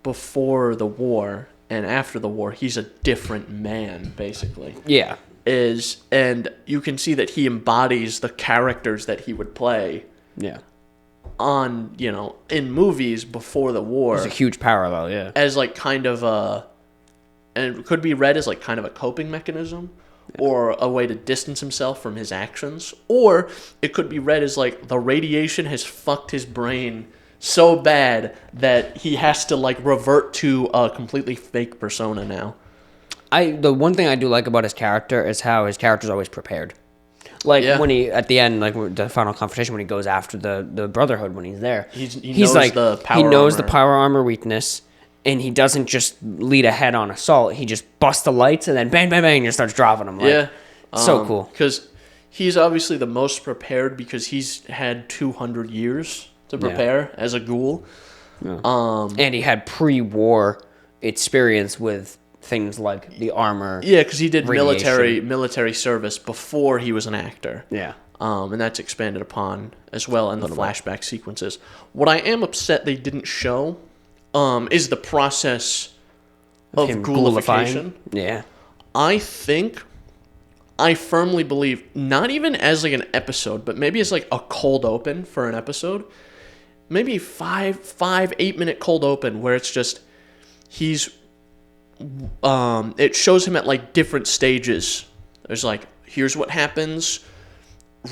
before the war and after the war, he's a different man, basically. Yeah. And you can see that he embodies the characters that he would play. Yeah. On, in movies before the war. It's a huge parallel, yeah. As like kind of and it could be read as like kind of a coping mechanism, or a way to distance himself from his actions, or it could be read as like the radiation has fucked his brain so bad that he has to like revert to a completely fake persona now. The one thing I do like about his character is how his character's always prepared. Like when he at the end, like the final confrontation, when he goes after the Brotherhood, when he's there, he knows like the power armor weakness, and he doesn't just lead a head-on assault. He just busts the lights and then bang, bang, bang, and just starts dropping them. Like, so cool. Because he's obviously the most prepared because he's had 200 years to prepare as a ghoul. Yeah. And he had pre-war experience with things like the armor. Yeah, because he did military service before he was an actor. Yeah. And that's expanded upon as well in the flashback sequences. What I am upset they didn't show is the process of ghoulification. Yeah. I firmly believe, not even as like an episode, but maybe as like a cold open for an episode, maybe 8 minute cold open where it's just it shows him at like different stages. There's like, here's what happens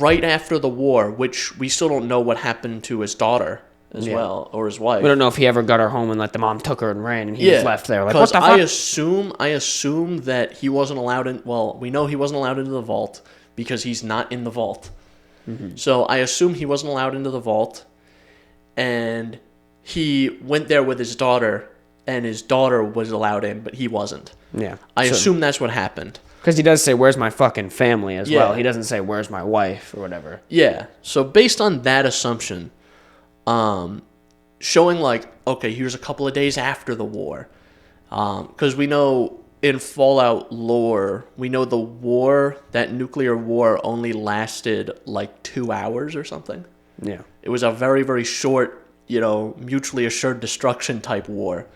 right after the war, which we still don't know what happened to his daughter as well, or his wife. We don't know if he ever got her home and like the mom took her and ran and he was left there. Like, what the fuck? I assume that he wasn't allowed in. Well, we know he wasn't allowed into the vault because he's not in the vault. Mm-hmm. So I assume he wasn't allowed into the vault, and he went there with his daughter, and his daughter was allowed in, but he wasn't. Yeah, I assume that's what happened. Because he does say, "Where's my fucking family?" as well. He doesn't say, "Where's my wife?" or whatever. Yeah. So based on that assumption, showing like, okay, here's a couple of days after the war, because we know in Fallout lore, we know the war, that nuclear war, only lasted like 2 hours or something. Yeah. It was a very, very short, mutually assured destruction type war.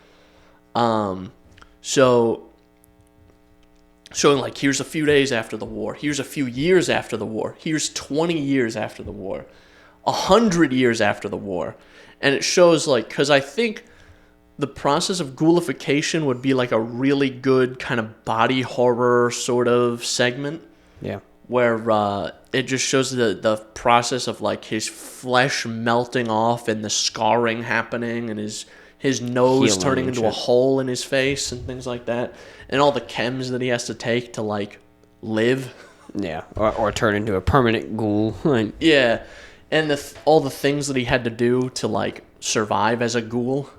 So showing like, here's a few days after the war, here's a few years after the war, here's 20 years after the war, 100 years after the war. And it shows like, because I think the process of ghoulification would be like a really good kind of body horror sort of segment. Yeah. Where it just shows the process of like his flesh melting off and the scarring happening and his nose turning into a hole in his face and things like that. And all the chems that he has to take to like live. Yeah. Or turn into a permanent ghoul. Yeah. And all the things that he had to do to like survive as a ghoul.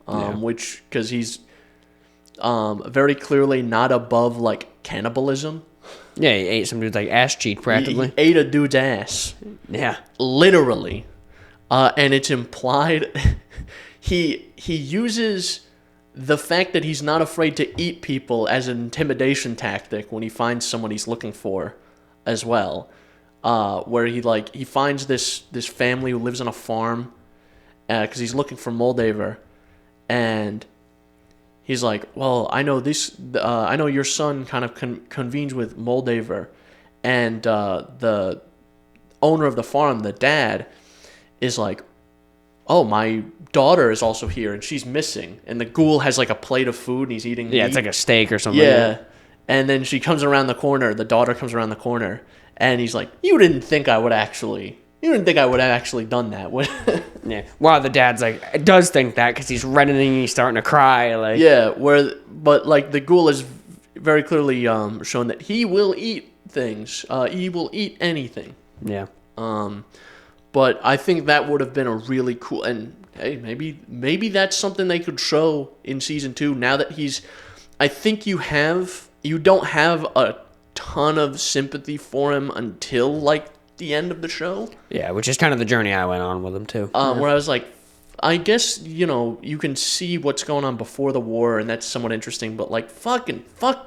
Which, because he's very clearly not above like cannibalism. Yeah, he ate some dude's like ass cheek practically. He ate a dude's ass. Yeah. Literally. And it's implied he uses the fact that he's not afraid to eat people as an intimidation tactic when he finds someone he's looking for as well. Where he finds this family who lives on a farm because he's looking for Moldaver, and he's like, well, I know this. I know your son kind of convenes with Moldaver, and the owner of the farm, the dad, is like, oh, my daughter is also here, and she's missing. And the ghoul has like a plate of food, and he's eating meat. It's like a steak or something. Yeah, like and then she comes around the corner. The daughter comes around the corner, and he's like, you didn't think I would have actually done that. Yeah. Wow, the dad's like, does think that because he's reddening and he's starting to cry. Like, yeah, but like the ghoul is very clearly shown that he will eat things. He will eat anything. Yeah. But I think that would have been a really cool, and hey, maybe that's something they could show in season 2. Now that I think you don't have a ton of sympathy for him until like the end of the show. Yeah, which is kind of the journey I went on with him too. Where I was like, I guess, you can see what's going on before the war, and that's somewhat interesting, but like, fuck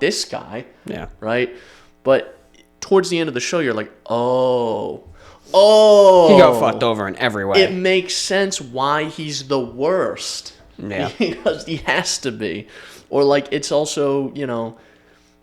this guy. Yeah. Right? But towards the end of the show, you're like, oh. He got fucked over in every way. It makes sense why he's the worst. Yeah. Because he has to be. Or like, it's also,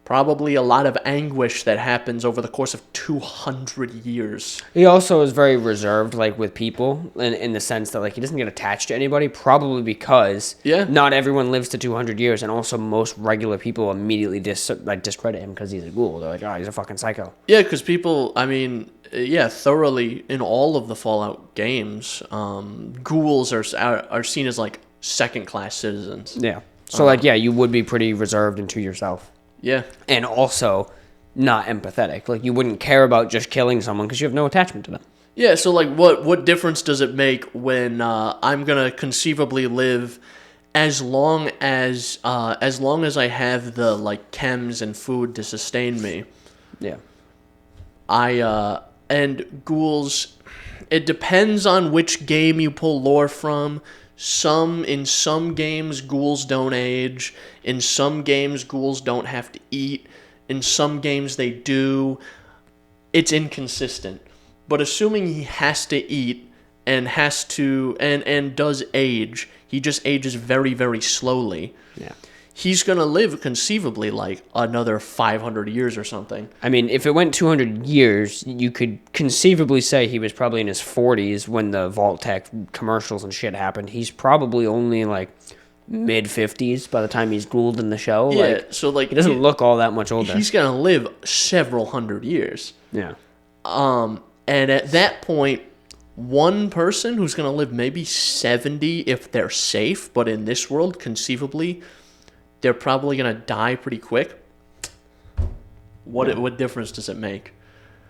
probably a lot of anguish that happens over the course of 200 years. He also is very reserved, like, with people, in the sense that, like, he doesn't get attached to anybody, probably because not everyone lives to 200 years, and also most regular people immediately discredit him because he's a ghoul. They're like, oh, he's a fucking psycho. Yeah, because people, I mean, thoroughly in all of the Fallout games, ghouls are seen as like second-class citizens. Yeah. So you would be pretty reserved and to yourself. Yeah. And also not empathetic. Like, you wouldn't care about just killing someone because you have no attachment to them. Yeah, so like what difference does it make when I'm going to conceivably live as long as I have the like chems and food to sustain me? Yeah. And ghouls, it depends on which game you pull lore from. In some games, ghouls don't age. In some games, ghouls don't have to eat. In some games, they do. It's inconsistent. But assuming he has to eat and does age, he just ages very, very slowly. Yeah. He's going to live conceivably like another 500 years or something. I mean, if it went 200 years, you could conceivably say he was probably in his 40s when the Vault-Tec commercials and shit happened. He's probably only like mid-50s by the time he's ghouled in the show. Yeah, so like he doesn't look all that much older. He's going to live several hundred years. Yeah. And at that point, one person who's going to live maybe 70 if they're safe, but in this world, conceivably, they're probably going to die pretty quick. What difference does it make?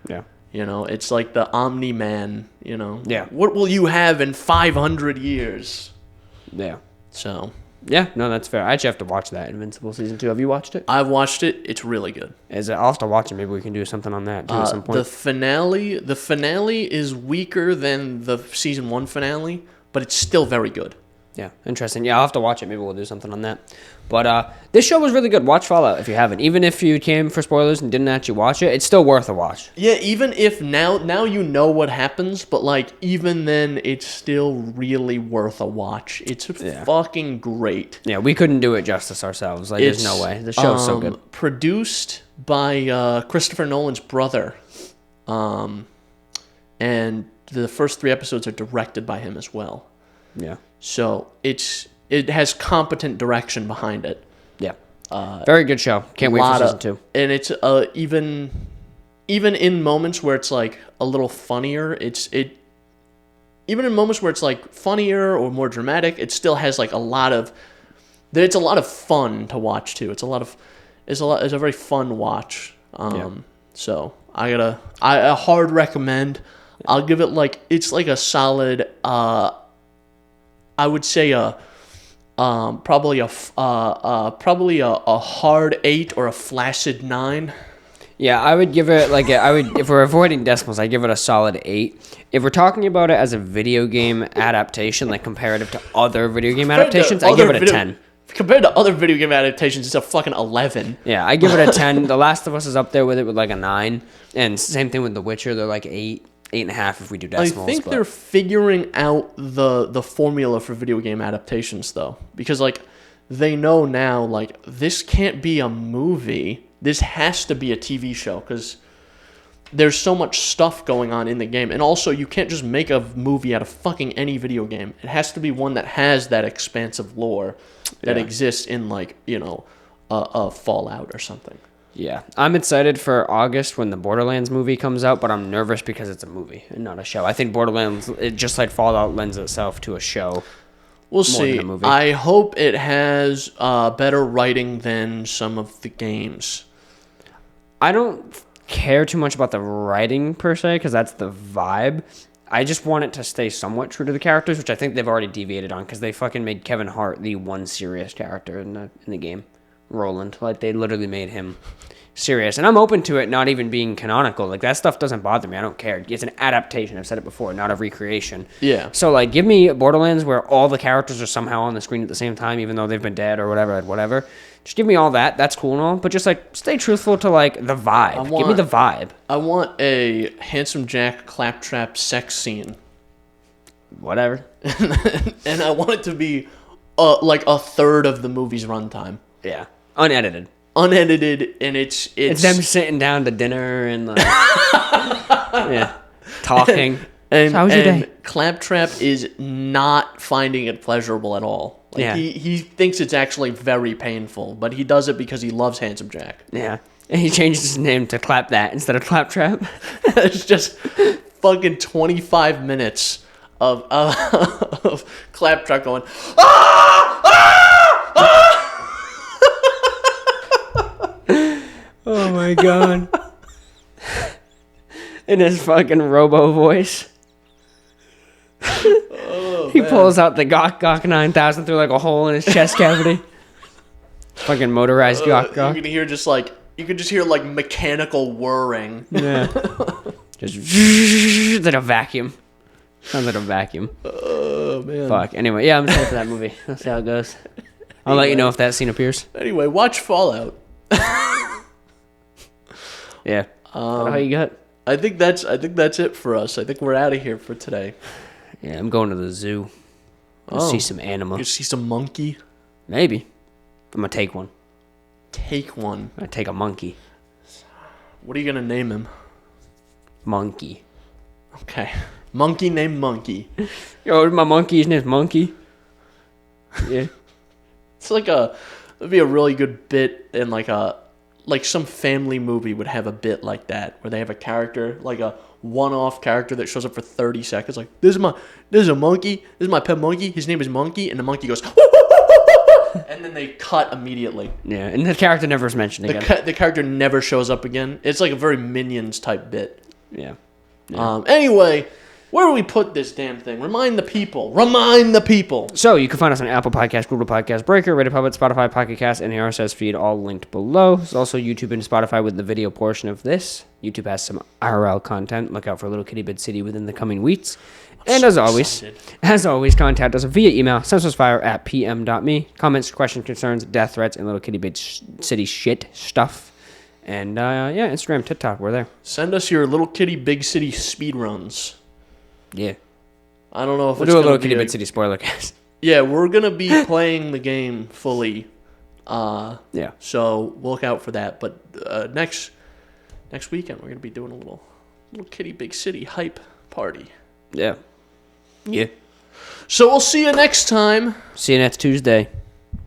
Yeah. You know, it's like the Omni-Man, you know. Yeah. What will you have in 500 years? Yeah. So... Yeah, no, that's fair. I actually have to watch that Invincible Season 2. Have you watched it? I've watched it. It's really good. I'll have to watch it. Maybe we can do something on that too at some point. The finale is weaker than the Season 1 finale, but it's still very good. Yeah, interesting. Yeah, I'll have to watch it. Maybe we'll do something on that. But this show was really good. Watch Fallout if you haven't. Even if you came for spoilers and didn't actually watch it, it's still worth a watch. Yeah, even if now you know what happens, but like even then, it's still really worth a watch. It's fucking great. Yeah, we couldn't do it justice ourselves. Like, there's no way. The show's so good. Produced by Christopher Nolan's brother, and the first 3 episodes are directed by him as well. Yeah. So it has competent direction behind it. Yeah. Very good show. Can't wait for season 2. And it's even in moments where it's like a little funnier, even in moments where it's like funnier or more dramatic, it still has like a lot of fun to watch too. It's a very fun watch. So I hard recommend. I'll give it it's like a solid I would say probably a hard 8 or a flaccid 9. Yeah, I would give it if we're avoiding decimals, I'd give it a solid 8. If we're talking about it as a video game adaptation, like comparative to other video game adaptations, I give it a 10. Compared to other video game adaptations, it's a fucking 11. Yeah, I give it a 10. The Last of Us is up there with it with like a 9, and same thing with The Witcher. They're like 8. 8.5 if we do decimals. I think they're figuring out the formula for video game adaptations, though. Because, they know now, this can't be a movie. This has to be a TV show, because there's so much stuff going on in the game. And also, you can't just make a movie out of fucking any video game. It has to be one that has that expansive lore that exists in, a Fallout or something. Yeah, I'm excited for August when the Borderlands movie comes out, but I'm nervous because it's a movie and not a show. I think Borderlands, just like Fallout, lends itself to a show. We'll see. I hope it has better writing than some of the games. I don't care too much about the writing per se, because that's the vibe. I just want it to stay somewhat true to the characters, which I think they've already deviated on, because they fucking made Kevin Hart the one serious character in the game. Roland, they literally made him serious, and I'm open to it not even being canonical. That stuff doesn't bother me. I don't care. It's an adaptation. I've said it before, not a recreation. Yeah. So give me Borderlands where all the characters are somehow on the screen at the same time, even though they've been dead or whatever. Just give me all that. That's cool and all, but just stay truthful to the vibe. Give me the vibe. I want a Handsome Jack claptrap sex scene. Whatever. And I want it to be a third of the movie's runtime. Yeah. Unedited, and it's them sitting down to dinner and talking. And, so how was your day? Claptrap is not finding it pleasurable at all. Yeah. He thinks it's actually very painful, but he does it because he loves Handsome Jack. Yeah. And he changed his name to Clap That instead of Claptrap. It's just fucking 25 minutes of Claptrap going, ah! Ah! Ah! Oh my god. In his fucking robo voice. Oh, he pulls out the Gok 9000 through like a hole in his chest cavity. Fucking motorized Gok. You can hear just hear like mechanical whirring. Yeah. Just like a vacuum. Sounds like a vacuum. Oh man. Fuck. Anyway, yeah, I'm excited for that movie. Let's see how it goes. I'll let you know if that scene appears. Anyway, watch Fallout. Yeah. How you got? I think that's it for us. I think we're out of here for today. Yeah, I'm going to the zoo. See some animals. You see some monkey? Maybe. I'm gonna take one. Take one. I'm gonna take a monkey. What are you gonna name him? Monkey. Okay. Monkey named Monkey. Yo, my monkey. His name's Monkey. Yeah. It's like it'd be a really good bit in like some family movie would have a bit like that where they have a character, like a one-off character that shows up for 30 seconds. Like, this is a monkey. This is my pet monkey. His name is Monkey, and the monkey goes, and then they cut immediately. Yeah, and the character never is mentioned again. The character never shows up again. It's like a very Minions type bit. Yeah. Anyway, where do we put this damn thing? Remind the people. So you can find us on Apple Podcasts, Google Podcasts, Breaker, Radio Public, Spotify, Pocket Cast, and the RSS feed, all linked below. There's also YouTube and Spotify with the video portion of this. YouTube has some IRL content. Look out for Little Kitty Bit City within the coming weeks. And as always, contact us via email, synapsemisfire@pm.me. Comments, questions, concerns, death threats, and Little Kitty Bit City shit stuff. And Instagram, TikTok, we're there. Send us your Little Kitty Big City speedruns. Yeah. I don't know if we'll do a Little Kitty Big City spoiler cast. Yeah, we're going to be playing the game fully. Yeah. So look out for that. But next weekend, we're going to be doing a little Kitty Big City hype party. Yeah. Yeah. So we'll see you next time. See you next Tuesday.